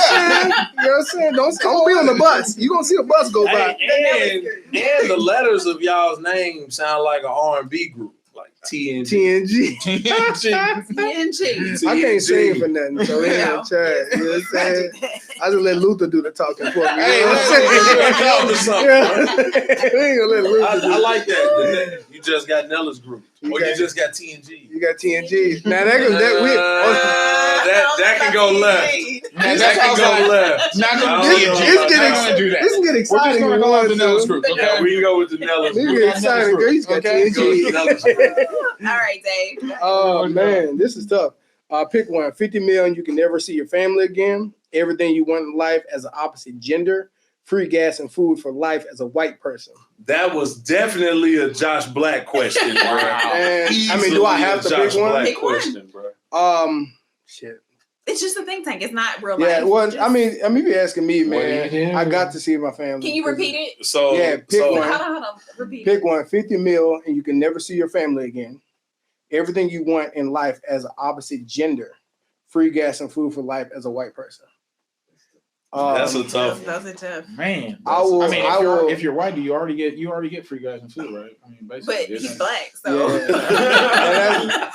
Speaker 1: what I'm saying? Don't be on the bus. You gonna see a bus go by.
Speaker 3: And the letters of y'all's name sound like an R&B group. Like
Speaker 1: TNG. I can't sing for nothing, so we ain't gonna try. You know what I'm saying? I just let Luther do the talking for me.
Speaker 3: Hey,
Speaker 1: we ain't gonna let Luther do
Speaker 3: I like that. You just got Nellis Group. You just got TNG.
Speaker 1: You got TNG. Now that
Speaker 3: can go left. That can go left.
Speaker 1: This can get exciting.
Speaker 4: We're just gonna go with the Nellis Group. Okay,
Speaker 3: yeah, we can go with the Nellis Group.
Speaker 1: We get excited. Girl, he's got TNG.
Speaker 2: All right, Dave.
Speaker 1: Oh man, this is tough. Pick one. 50 million. You can never see your family again. Everything you want in life as an opposite gender. Free gas and food for life as a white person.
Speaker 3: That was definitely a Josh Black question, bro.
Speaker 1: Do I have to pick one?
Speaker 2: Pick question,
Speaker 1: bro. Shit.
Speaker 2: It's just a think tank. It's not real life.
Speaker 1: Yeah, well, if you're asking me, man, I got to see my family.
Speaker 2: Can you repeat it?
Speaker 3: So
Speaker 1: pick one.
Speaker 2: Hold on. Repeat.
Speaker 1: Pick one. 50 mil, and you can never see your family again. Everything you want in life as an opposite gender. Free gas and food for life as a white person.
Speaker 3: That's a tough.
Speaker 2: That's a tough.
Speaker 4: Man, if you're white, you already get free gas and food, right? I mean, basically.
Speaker 2: But he's black, so.
Speaker 1: Yeah.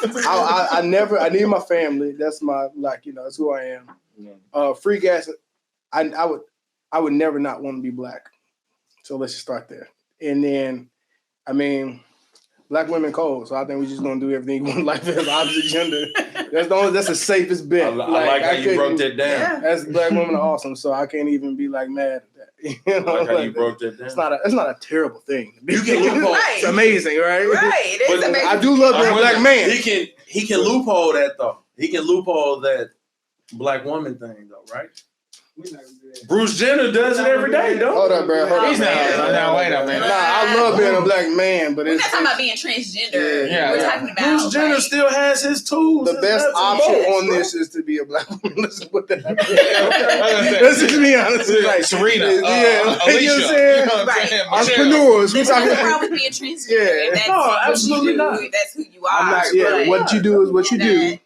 Speaker 1: I need my family. That's my that's who I am. Yeah. Free gas. I would never not want to be black. So let's just start there. And then, Black women cold, so I think we just gonna do everything in life as opposite gender. That's the safest bet.
Speaker 3: I like how you broke that down.
Speaker 2: Yeah.
Speaker 1: That's black women are awesome, so I can't even be like mad at that. You know,
Speaker 3: I like how you broke that down.
Speaker 1: It's not a terrible thing.
Speaker 3: You can loophole.
Speaker 2: Right.
Speaker 1: It's amazing, right?
Speaker 2: Right. It's
Speaker 3: But
Speaker 2: amazing.
Speaker 1: I do love being a black man.
Speaker 3: He can loophole that though. He can loophole that black woman thing though, right? Bruce Jenner does it every day, don't he?
Speaker 1: Hold up, bro.
Speaker 2: He's not.
Speaker 4: Now, wait a minute.
Speaker 1: Nah, I love being a black man, but
Speaker 2: We're
Speaker 1: it's
Speaker 2: not talking about being transgender.
Speaker 4: Yeah.
Speaker 2: We're talking about
Speaker 3: Bruce Jenner still has his tools.
Speaker 1: the best
Speaker 3: That's
Speaker 1: option
Speaker 3: both,
Speaker 1: on
Speaker 3: bro.
Speaker 1: this is to be a black woman. Let's put that. Let's just be honest.
Speaker 4: Like Serena,
Speaker 1: yeah,
Speaker 4: Alicia,
Speaker 1: you know what I'm saying?
Speaker 2: Right.
Speaker 1: Entrepreneurs. We
Speaker 2: There's
Speaker 1: talking
Speaker 2: nothing wrong
Speaker 1: about.
Speaker 2: with being transgender.
Speaker 1: Yeah.
Speaker 2: That's
Speaker 3: No,
Speaker 2: what
Speaker 3: absolutely
Speaker 2: you do.
Speaker 3: not.
Speaker 2: That's who you are.
Speaker 1: I'm not. Yeah,
Speaker 2: But
Speaker 1: what you do is what you do.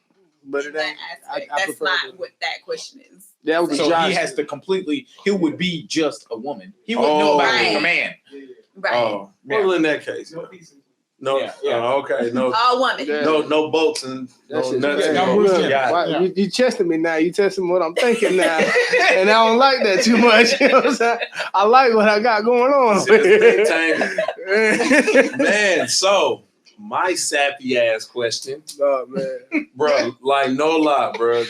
Speaker 1: But it
Speaker 2: that
Speaker 1: ain't.
Speaker 2: aspect,
Speaker 1: I
Speaker 2: that's
Speaker 1: prefer
Speaker 2: not
Speaker 1: to-
Speaker 2: what that question is.
Speaker 1: That was a
Speaker 8: So
Speaker 1: Josh.
Speaker 8: he has to completely. He would be just a woman. He wouldn't know about being a man.
Speaker 2: Right.
Speaker 3: Oh, well, in that case, no.
Speaker 8: Yeah.
Speaker 3: Okay, no,
Speaker 2: All women.
Speaker 1: Yeah.
Speaker 3: no boats and
Speaker 1: That
Speaker 3: no
Speaker 1: shit-
Speaker 3: nuts.
Speaker 1: yeah,
Speaker 3: and
Speaker 4: no
Speaker 3: no-
Speaker 4: Bruce
Speaker 1: look,
Speaker 4: Jenner.
Speaker 3: Yeah.
Speaker 1: why- you testing me now. You testing what I'm thinking now, and I don't like that too much. You know what I'm saying? I like what I got going on.
Speaker 3: Man, so my sappy ass question,
Speaker 1: Oh man,
Speaker 3: bro. Like no lie, bro.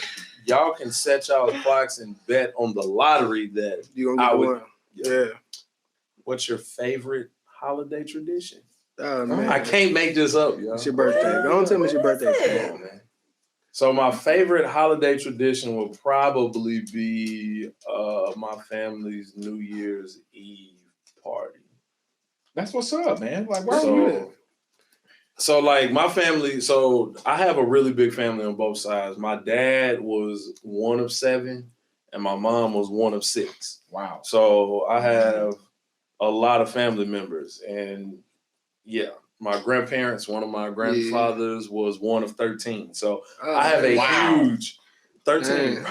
Speaker 3: Y'all can set y'all clocks and bet on the lottery that
Speaker 1: you gonna
Speaker 3: I
Speaker 1: get the
Speaker 3: would.
Speaker 1: one? Yeah.
Speaker 3: What's your favorite holiday tradition?
Speaker 1: Oh man,
Speaker 3: I can't make this up, yo.
Speaker 1: It's your birthday. Don't tell me it's your birthday.
Speaker 3: Come on, man. So my favorite holiday tradition will probably be my family's New Year's Eve party.
Speaker 8: That's what's up, man. Like, why would you do that?
Speaker 3: So like my family, so I have a really big family on both sides. My dad was one of 7 and my mom was one of 6.
Speaker 8: Wow.
Speaker 3: So I have a lot of family members and yeah, my grandparents, one of my grandfathers was one of 13. So I have a huge 13.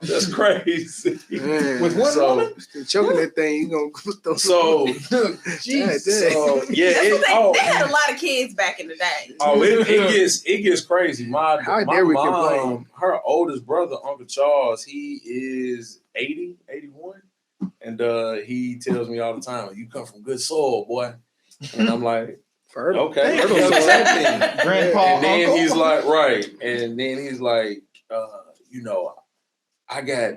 Speaker 3: That's crazy.
Speaker 1: With
Speaker 8: one woman?
Speaker 1: Choking that thing, you gonna put those.
Speaker 3: So,
Speaker 1: Jesus.
Speaker 3: so yeah,
Speaker 2: They had a lot of kids back in the day.
Speaker 3: it gets crazy. My
Speaker 1: dare we
Speaker 3: mom,
Speaker 1: complain?
Speaker 3: her oldest brother, Uncle Charles, he is 80, 81. And he tells me all the time, you come from good soil, boy. And I'm like, okay.
Speaker 4: Grandpa,
Speaker 3: And then
Speaker 4: uncle.
Speaker 3: he's like, right. And then he's like, I got,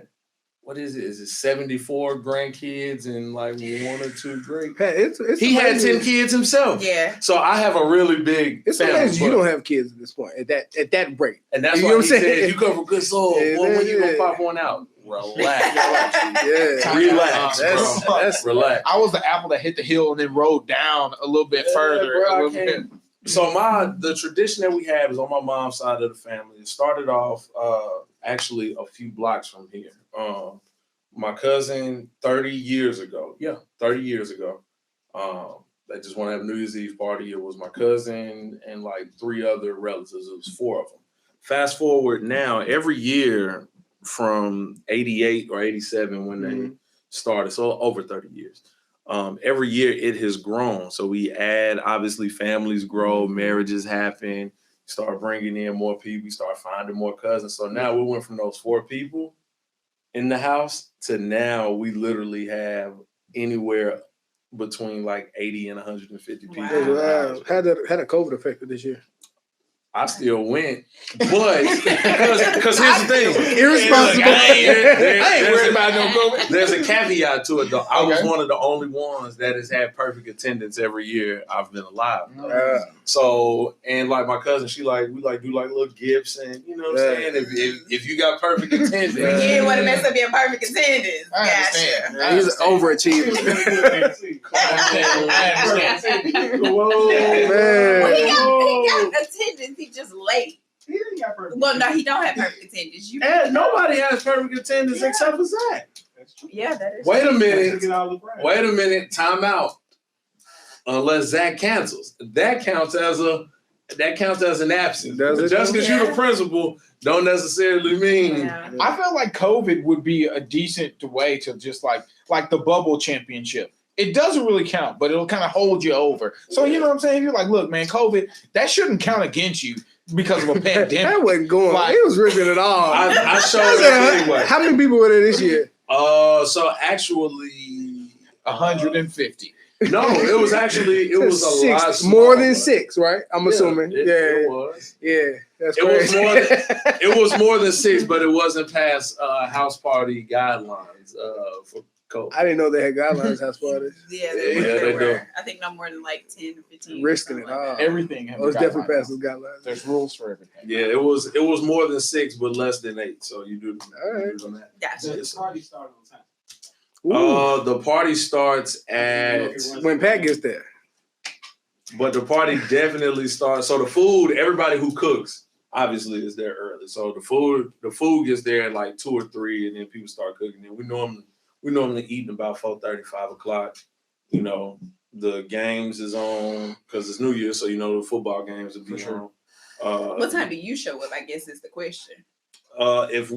Speaker 3: what is it? Is it 74 grandkids and like 1 or 2 great?
Speaker 1: It's
Speaker 3: He had
Speaker 1: amazing.
Speaker 3: 10 kids himself.
Speaker 2: Yeah.
Speaker 3: So I have a really big
Speaker 1: It's
Speaker 3: family.
Speaker 1: amazing you don't have kids at this point at that rate.
Speaker 3: And that's
Speaker 1: You
Speaker 3: why
Speaker 1: know
Speaker 3: he
Speaker 1: what I'm
Speaker 3: said,
Speaker 1: saying?
Speaker 3: you come from good soul.
Speaker 1: Yeah,
Speaker 3: Boy, when you gonna
Speaker 1: yeah.
Speaker 3: pop one out? Relax.
Speaker 1: Yeah,
Speaker 3: Relax,
Speaker 1: That's-
Speaker 3: bro.
Speaker 1: that's-
Speaker 3: Relax.
Speaker 8: I was the apple that hit the hill and then rolled down a little bit further.
Speaker 3: bro,
Speaker 8: a
Speaker 3: I
Speaker 8: little bit.
Speaker 3: can't- So the tradition that we have is on my mom's side of the family. It started off actually a few blocks from here. My cousin 30 years ago, they just want to have a New Year's Eve party. It was my cousin and like 3 other relatives. It was 4 of them. Fast forward now, every year from 88 or 87 when they started, so over 30 years. Every year it has grown. So we add, obviously families grow, marriages happen, start bringing in more people, we start finding more cousins. So now we went from those 4 people in the house to now we literally have anywhere between like 80 and 150 people.
Speaker 2: Wow.
Speaker 1: Had a COVID affected this year.
Speaker 3: I still went, but because here's the thing,
Speaker 1: Irresponsible.
Speaker 3: I ain't
Speaker 8: worried about no COVID.
Speaker 3: There's a caveat to it though. I was one of the only ones that has had perfect attendance every year I've been alive. So and like my cousin, we do like little gifts and you know what I'm saying. If you got perfect attendance,
Speaker 2: You didn't want to mess up your perfect attendance.
Speaker 8: I understand.
Speaker 2: Gotcha.
Speaker 1: He's an overachiever.
Speaker 8: I understand.
Speaker 3: Whoa,
Speaker 1: man.
Speaker 2: He got attendance. He just late. Well, no, he don't have perfect attendance.
Speaker 3: and nobody has perfect attendance except for Zach.
Speaker 2: Yeah, that is.
Speaker 3: Wait a minute. Time out. Unless Zach cancels, that counts as an absence.
Speaker 1: Does it?
Speaker 3: Just because you're the principal, don't necessarily mean.
Speaker 2: Yeah.
Speaker 8: I felt like COVID would be a decent way to just like the bubble championship. It doesn't really count, but it'll kind of hold you over. So you know what I'm saying? If you're like, look, man, COVID, that shouldn't count against you because of a pandemic.
Speaker 1: That wasn't going.
Speaker 8: Like-
Speaker 1: It was ripping it all.
Speaker 3: I showed up anyway.
Speaker 1: How many people were there this year?
Speaker 3: So actually,
Speaker 8: 150.
Speaker 3: No, it was actually a lot smaller.
Speaker 1: More than 6, right? I'm assuming.
Speaker 3: It was.
Speaker 1: Yeah, that's crazy.
Speaker 3: It was more than 6, but it wasn't past house party guidelines for COVID.
Speaker 1: I didn't know they had guidelines house parties.
Speaker 2: Yeah, they
Speaker 3: do.
Speaker 2: I think no more than like 10 or 15.
Speaker 1: Risking it all.
Speaker 8: Everything.
Speaker 1: It was definitely past those guidelines.
Speaker 8: There's rules for everything.
Speaker 3: Yeah, it was more than 6, but less than 8. So you do.
Speaker 1: All right.
Speaker 3: On that.
Speaker 2: Gotcha.
Speaker 9: The party started on time.
Speaker 3: The party starts at
Speaker 1: when Pat gets there.
Speaker 3: But the party definitely starts. So the food, everybody who cooks obviously is there early. So the food gets there at like 2 or 3, and then people start cooking. And we normally eating about 4:30, 5 o'clock. You know, the games is on because it's New Year, so you know the football games will be on.
Speaker 2: What time do you show up? I guess is the question.
Speaker 3: If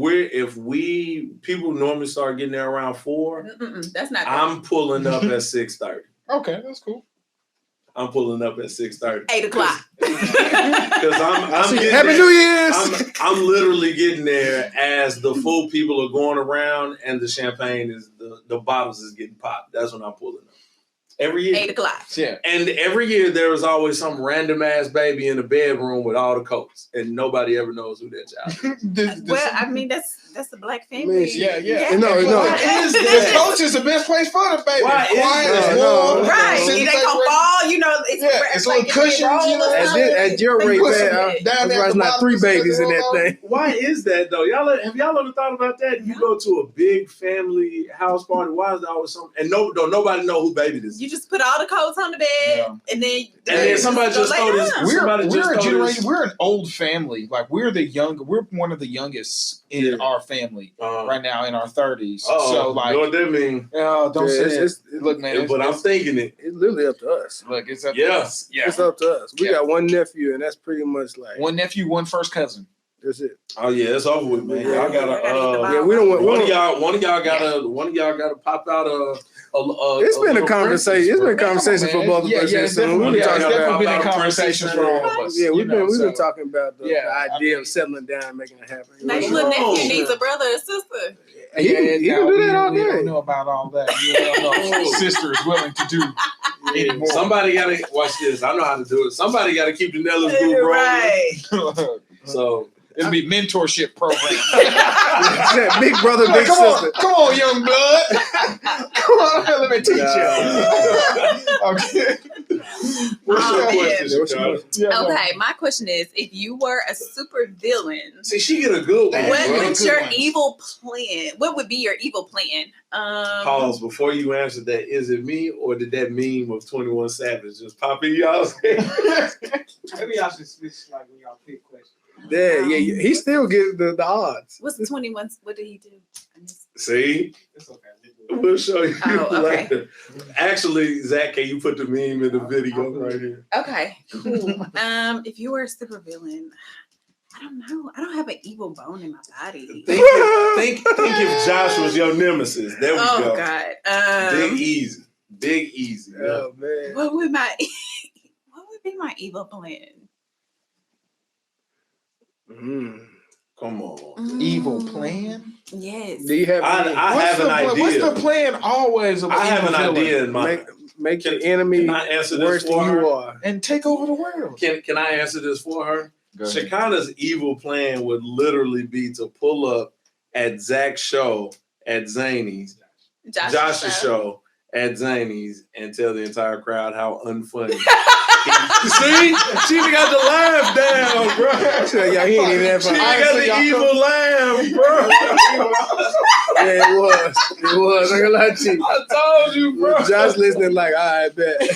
Speaker 3: people normally start getting there around 4.
Speaker 2: That's not.
Speaker 3: I'm pulling up at 6:30.
Speaker 8: Okay, that's cool.
Speaker 3: I'm pulling up at 6:30.
Speaker 2: 8 o'clock.
Speaker 3: Because I'm getting
Speaker 1: Happy New Year's.
Speaker 3: I'm literally getting there as the full people are going around and the champagne is the bottles is getting popped. That's when I'm pulling up. Every year.
Speaker 2: 8 o'clock.
Speaker 3: Yeah. And every year there was always some random ass baby in the bedroom with all the coats, and nobody ever knows who that child is.
Speaker 2: Well, I mean that's the black family.
Speaker 8: Yeah.
Speaker 1: No.
Speaker 8: The coach is the best place for the baby.
Speaker 3: Why
Speaker 2: Right. They gonna fall, you know.
Speaker 8: It's like cushions, you know.
Speaker 1: At your rate, there's not 3 babies in that thing.
Speaker 3: Why is that though? Have y'all ever thought about that? You go to a big family house party. Why is there always something? And nobody know who baby this is.
Speaker 2: You just put all the coats on the bed, and then
Speaker 3: somebody just throw this.
Speaker 8: We're an old family. Like we're one of the youngest in our family right now in our 30s. So like,
Speaker 3: what that mean?
Speaker 8: Don't say it. Look, man.
Speaker 3: But I'm thinking it.
Speaker 1: It's literally up to us.
Speaker 8: Look, it's up to us. Yeah,
Speaker 1: it's up to us. We got one nephew, and that's pretty much like
Speaker 8: one nephew, one first cousin.
Speaker 1: That's it.
Speaker 3: Oh yeah, it's over with, man. Y'all gotta.
Speaker 1: We don't want
Speaker 3: one of y'all gotta pop out
Speaker 1: It's been a conversation. It's been a conversation for both of us.
Speaker 8: It's definitely been a conversation for all of us.
Speaker 1: Yeah, we've been talking about the idea of settling down and making it happen.
Speaker 2: Now your little nephew needs a brother or sister.
Speaker 1: He can do that all day.
Speaker 8: You don't know about all that. You don't know what sister is willing to do anymore.
Speaker 3: Somebody gotta watch this. I know how to do it. Somebody gotta keep the Nellis group rolling.
Speaker 2: Right.
Speaker 3: So.
Speaker 8: It'll be mentorship program.
Speaker 1: Big brother, big sister.
Speaker 8: Come on, young blood. Come on, let me teach you. Okay.
Speaker 3: What's your question?
Speaker 2: Okay, my question is: if you were a super villain,
Speaker 3: see, she get a good one.
Speaker 2: What would your evil plan? What would be your evil plan?
Speaker 3: Pause before you answer that. Is it me or did that meme of 21 Savage just pop in y'all's head?
Speaker 9: Maybe y'all should switch like when y'all pick questions.
Speaker 1: Yeah. He still gets the odds.
Speaker 2: What's the 21? What did he do?
Speaker 3: See?
Speaker 9: It's okay.
Speaker 3: We'll show you.
Speaker 2: Okay.
Speaker 3: Actually, Zach, can you put the meme in the video right here?
Speaker 2: Okay, cool. If you were a super villain, I don't know. I don't have an evil bone in my body.
Speaker 3: Think if Josh was your nemesis. There we go.
Speaker 2: Oh God.
Speaker 3: Big easy.
Speaker 1: Oh man.
Speaker 2: What would be my evil plan?
Speaker 3: Come on.
Speaker 8: Evil plan?
Speaker 2: Yes.
Speaker 1: Do you have?
Speaker 3: I have an idea.
Speaker 8: What's the plan always?
Speaker 3: I have an idea in mind.
Speaker 1: Make your enemy worse than you are,
Speaker 8: and take over the world.
Speaker 3: Can I answer this for her? Shechinah's evil plan would literally be to pull up at Zach's show at Zany's, Josh's show at Zany's, and tell the entire crowd how unfunny. See? She got the laugh down, bro.
Speaker 1: He ain't even that funny.
Speaker 3: She got the evil laugh, bro.
Speaker 1: Yeah, it was. I'm gonna lie to you.
Speaker 3: I told you, bro.
Speaker 1: Josh listening like, all right, bet.
Speaker 3: I'm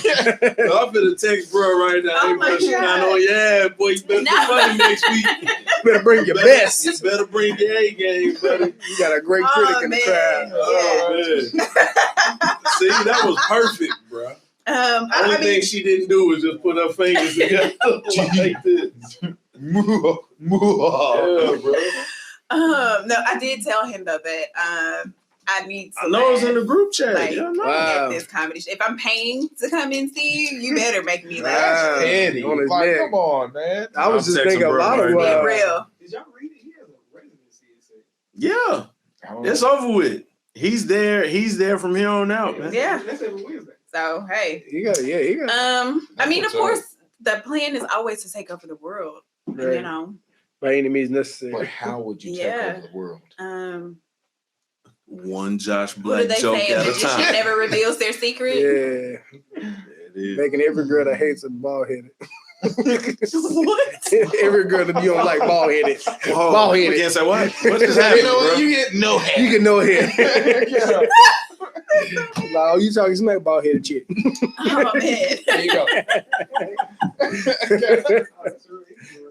Speaker 3: finna text bro right now.
Speaker 2: Oh my God.
Speaker 3: Yeah, boy, you better be funny next week.
Speaker 1: You better bring your best.
Speaker 3: You better bring your A game, buddy.
Speaker 1: You got a great critic in the crowd.
Speaker 3: Oh, man. See, that was perfect, bro. Only thing she didn't do was just put her fingers together like this.
Speaker 8: Yeah, bro.
Speaker 2: No, I did tell him though that I need to.
Speaker 3: I know it's in the group chat.
Speaker 2: Like, at this comedy show. If I'm paying to come and see you, you better make me laugh.
Speaker 8: Eddie,
Speaker 1: on
Speaker 8: like,
Speaker 1: his
Speaker 8: come on, man.
Speaker 1: I was just thinking a lot of
Speaker 2: real.
Speaker 9: Did y'all read it? He has a residency.
Speaker 3: Yeah, it's over with. He's there from here on out, man.
Speaker 2: Yeah.
Speaker 9: That's every Wednesday.
Speaker 2: So hey,
Speaker 1: you got.
Speaker 2: I mean, of course, the plan is always to take over the world.
Speaker 1: Right.
Speaker 2: You know,
Speaker 1: by any means necessary.
Speaker 8: But how would you take over the world?
Speaker 3: One Josh
Speaker 2: what
Speaker 3: Black
Speaker 2: do they
Speaker 3: joke
Speaker 2: say? A
Speaker 3: at a
Speaker 2: magician
Speaker 3: time.
Speaker 2: never reveals their secret.
Speaker 1: Yeah. Making every girl that hates a bald headed.
Speaker 2: What?
Speaker 1: Every girl that you don't like bald headed.
Speaker 3: Whoa,
Speaker 1: Bald headed.
Speaker 3: we can't say what? What just happened,
Speaker 8: You know what?
Speaker 3: bro?
Speaker 8: You get no head.
Speaker 1: You get no head. No, you talking smack bald headed chick.
Speaker 2: Oh man.
Speaker 8: There you go.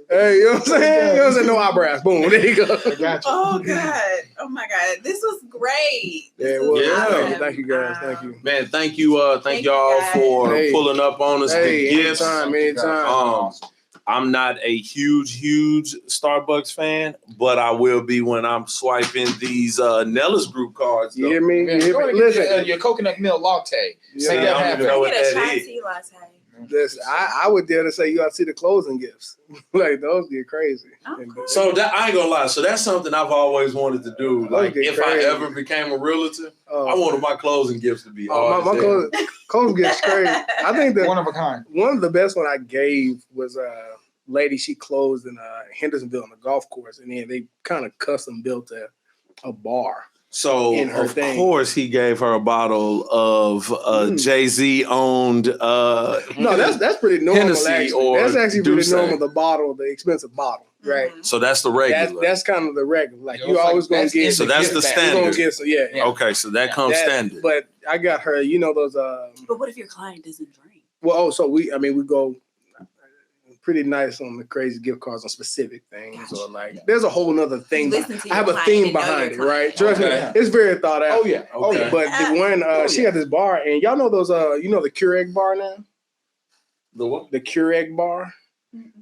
Speaker 1: Hey, you know what I'm saying? You know what I'm saying? No eyebrows. Boom. There you go.
Speaker 8: Gotcha.
Speaker 2: Oh God. Oh my God. This was great.
Speaker 1: Yeah, well,
Speaker 3: Yeah.
Speaker 1: Thank you guys. Thank you.
Speaker 3: Man, thank you. Thank y'all
Speaker 2: guys.
Speaker 3: for
Speaker 1: Hey.
Speaker 3: pulling up on us.
Speaker 1: Hey,
Speaker 3: The gifts.
Speaker 1: anytime.
Speaker 3: I'm not a huge Starbucks fan, but I will be when I'm swiping these Nellis group cards.
Speaker 1: You hear me?
Speaker 8: Man, go ahead and get your coconut milk latte.
Speaker 1: Yeah,
Speaker 8: Make that
Speaker 3: I don't
Speaker 8: happen.
Speaker 3: even know
Speaker 2: I
Speaker 3: what
Speaker 2: get a
Speaker 3: that
Speaker 2: chai
Speaker 3: is.
Speaker 2: tea latte.
Speaker 1: I would dare to say you ought to see the closing gifts. Like those get crazy.
Speaker 2: Okay.
Speaker 3: So that I ain't gonna lie. So that's something I've always wanted to do. Like
Speaker 1: Okay,
Speaker 3: if
Speaker 1: crazy.
Speaker 3: I ever became a realtor, I wanted my closing gifts to be hard.
Speaker 1: my closing gifts crazy. I think
Speaker 8: One of a kind.
Speaker 1: one of the best one I gave was lady. She closed in Hendersonville on the golf course, and then they kind of custom built a bar.
Speaker 3: So
Speaker 1: in her
Speaker 3: of
Speaker 1: thing.
Speaker 3: course he gave her a bottle of Jay-Z owned
Speaker 1: No, that's pretty normal.
Speaker 3: Hennessy
Speaker 1: Actually.
Speaker 3: or
Speaker 1: That's actually
Speaker 3: Douce.
Speaker 1: pretty normal. The bottle, the expensive bottle, right?
Speaker 3: So that's the regular.
Speaker 1: That's kind of the regular. Like
Speaker 8: Yo,
Speaker 1: you
Speaker 8: it's
Speaker 1: always
Speaker 8: like,
Speaker 1: gonna
Speaker 8: that's
Speaker 1: get.
Speaker 3: So that's the
Speaker 1: You're gonna
Speaker 3: standard.
Speaker 1: get some, yeah.
Speaker 3: Okay, so that comes standard.
Speaker 1: But I got her. You know those.
Speaker 2: But what if your client doesn't drink?
Speaker 1: Well, so we go pretty nice on the crazy gift cards on specific things, or like there's a whole nother thing.
Speaker 2: Listen to
Speaker 1: I have
Speaker 2: your
Speaker 1: a
Speaker 2: client
Speaker 1: theme
Speaker 2: and know
Speaker 1: behind
Speaker 2: your
Speaker 1: it, right?
Speaker 2: client.
Speaker 1: Trust me,
Speaker 8: Okay.
Speaker 1: it's very thought out.
Speaker 8: Oh yeah. Oh yeah.
Speaker 1: But the one she got this bar, and y'all know those you know the Keurig bar now?
Speaker 3: The what?
Speaker 1: The Keurig bar?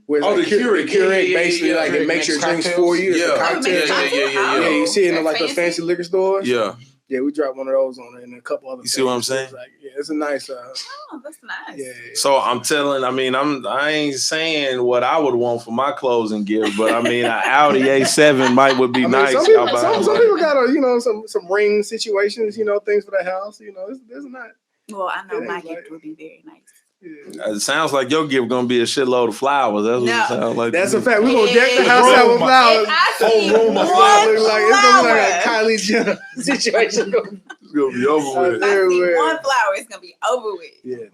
Speaker 1: Where
Speaker 3: Oh,
Speaker 1: it's
Speaker 3: the
Speaker 1: like
Speaker 3: Keurig.
Speaker 1: Keurig
Speaker 3: Yeah,
Speaker 1: basically
Speaker 3: yeah,
Speaker 1: like
Speaker 3: yeah.
Speaker 1: it makes your drinks
Speaker 8: Cocktails.
Speaker 1: for you. It's a
Speaker 3: Yeah.
Speaker 1: cocktail.
Speaker 3: Yeah.
Speaker 1: Yeah, you see it in like the
Speaker 2: That's
Speaker 1: fancy liquor stores.
Speaker 3: Yeah.
Speaker 1: Yeah, we dropped one of those on it and a couple other.
Speaker 3: You see what I'm saying?
Speaker 1: It's like, yeah, it's a nice.
Speaker 2: Oh, that's nice.
Speaker 1: Yeah.
Speaker 3: So I'm telling, I ain't saying what I would want for my closing gift, but I mean, an Audi A7 would be nice.
Speaker 1: Some people, some people got some ring situations, things for the house. It's not.
Speaker 2: Well, I know
Speaker 1: It
Speaker 2: my
Speaker 1: ain't
Speaker 2: gift
Speaker 1: like-
Speaker 2: would be very nice.
Speaker 1: Yeah.
Speaker 3: It sounds like your gift gonna be a shitload of flowers. That's what
Speaker 2: No.
Speaker 3: it sounds like.
Speaker 1: That's
Speaker 3: to
Speaker 1: a
Speaker 3: me.
Speaker 1: fact. We're gonna deck the house out with flowers.
Speaker 2: If I
Speaker 1: Whole
Speaker 2: see
Speaker 1: room of
Speaker 2: one
Speaker 1: flowers. It's gonna be like a
Speaker 2: flower,
Speaker 1: Kylie Jenner situation.
Speaker 3: It's gonna be over with.
Speaker 2: if I see
Speaker 1: Everywhere.
Speaker 2: one flower, it's gonna be over with.
Speaker 1: Yeah,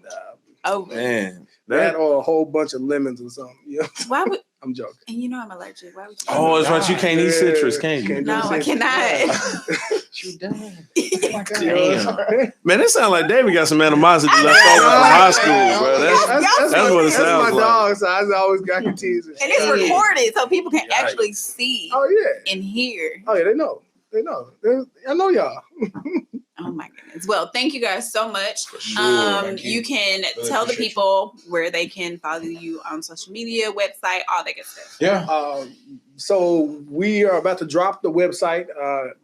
Speaker 2: Over.
Speaker 3: Man,
Speaker 1: that or a whole bunch of lemons or something.
Speaker 2: Why would?
Speaker 1: I'm joking.
Speaker 2: And you know I'm allergic. Why would you?
Speaker 3: oh, it's right. You can't eat
Speaker 1: Yeah.
Speaker 3: citrus, can you?
Speaker 1: Can't do
Speaker 2: No, I
Speaker 1: citrus.
Speaker 2: cannot.
Speaker 8: You done.
Speaker 3: Damn. Man, it sounds like David got some animosity left over from high school, bro. That's what it sounds
Speaker 1: my
Speaker 3: like.
Speaker 1: dog, so I always got to tease it.
Speaker 2: And it's recorded, so people can
Speaker 3: Yikes.
Speaker 2: actually see
Speaker 1: Oh yeah.
Speaker 2: and hear.
Speaker 1: Oh yeah, they know. I know y'all.
Speaker 2: Oh my goodness. Well, thank you guys so much.
Speaker 3: Thank
Speaker 2: You can tell the people where they can follow you on social media, website, all that good stuff.
Speaker 8: Yeah.
Speaker 1: So we are about to drop the website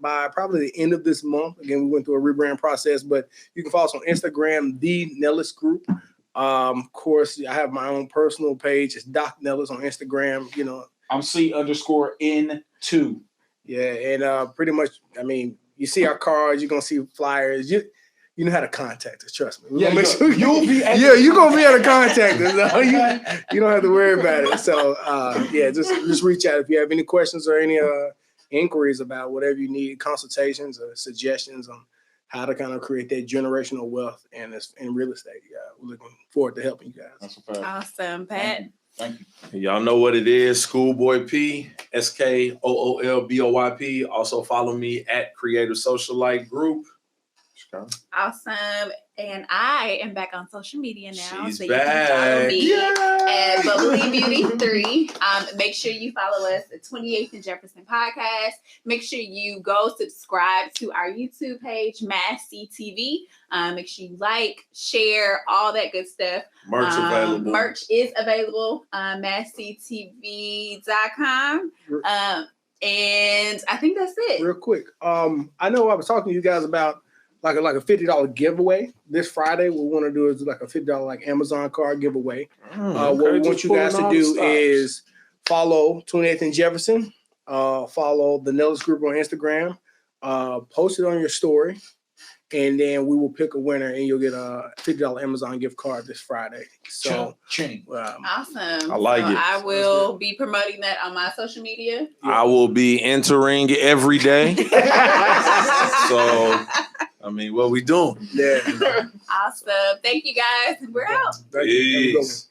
Speaker 1: by probably the end of this month. Again, we went through a rebrand process, but you can follow us on Instagram, The Nellis Group. Of course, I have my own personal page. It's Doc Nellis on Instagram.
Speaker 8: I'm C_N2.
Speaker 1: Yeah, and pretty much, you see our cards, you're gonna see flyers. You know how to contact us. Trust me.
Speaker 8: Yeah,
Speaker 1: Make sure
Speaker 8: you'll be.
Speaker 1: you're gonna be able to contact us. No, you don't have to worry about it. So just reach out if you have any questions or any inquiries about whatever you need, consultations or suggestions on how to kind of create that generational wealth in real estate. Yeah, we're looking forward to helping you guys.
Speaker 8: That's a fact.
Speaker 2: Awesome, Pat.
Speaker 8: Thank you.
Speaker 3: Y'all know what it is. Skoolboy P, SKOOLBOYP. Also follow me at Creative Socialite Group.
Speaker 2: Awesome. And I am back on social media now.
Speaker 3: She's
Speaker 2: so
Speaker 3: back.
Speaker 2: you can follow me at Bubbly Beauty 3. Make sure you follow us at 28th and Jefferson Podcast. Make sure you go subscribe to our YouTube page, Mass CTV. Make sure you like, share, all that good stuff.
Speaker 3: Merch available.
Speaker 2: Merch is available on massctv.com. And I think that's it.
Speaker 1: Real quick, I know I was talking to you guys about like a $50 giveaway this Friday. What we want to do is like a $50 like Amazon card giveaway. What we want you guys to do is follow 28th and Jefferson, follow the Nellis Group on Instagram, post it on your story, and then we will pick a winner, and you'll get a $50 Amazon gift card this Friday. So,
Speaker 2: awesome!
Speaker 3: I like it.
Speaker 2: I will be promoting that on my social media.
Speaker 3: I will be entering every day. So, I mean, what we doing?
Speaker 1: Yeah.
Speaker 2: Awesome! Thank you guys. We're out.
Speaker 3: Peace.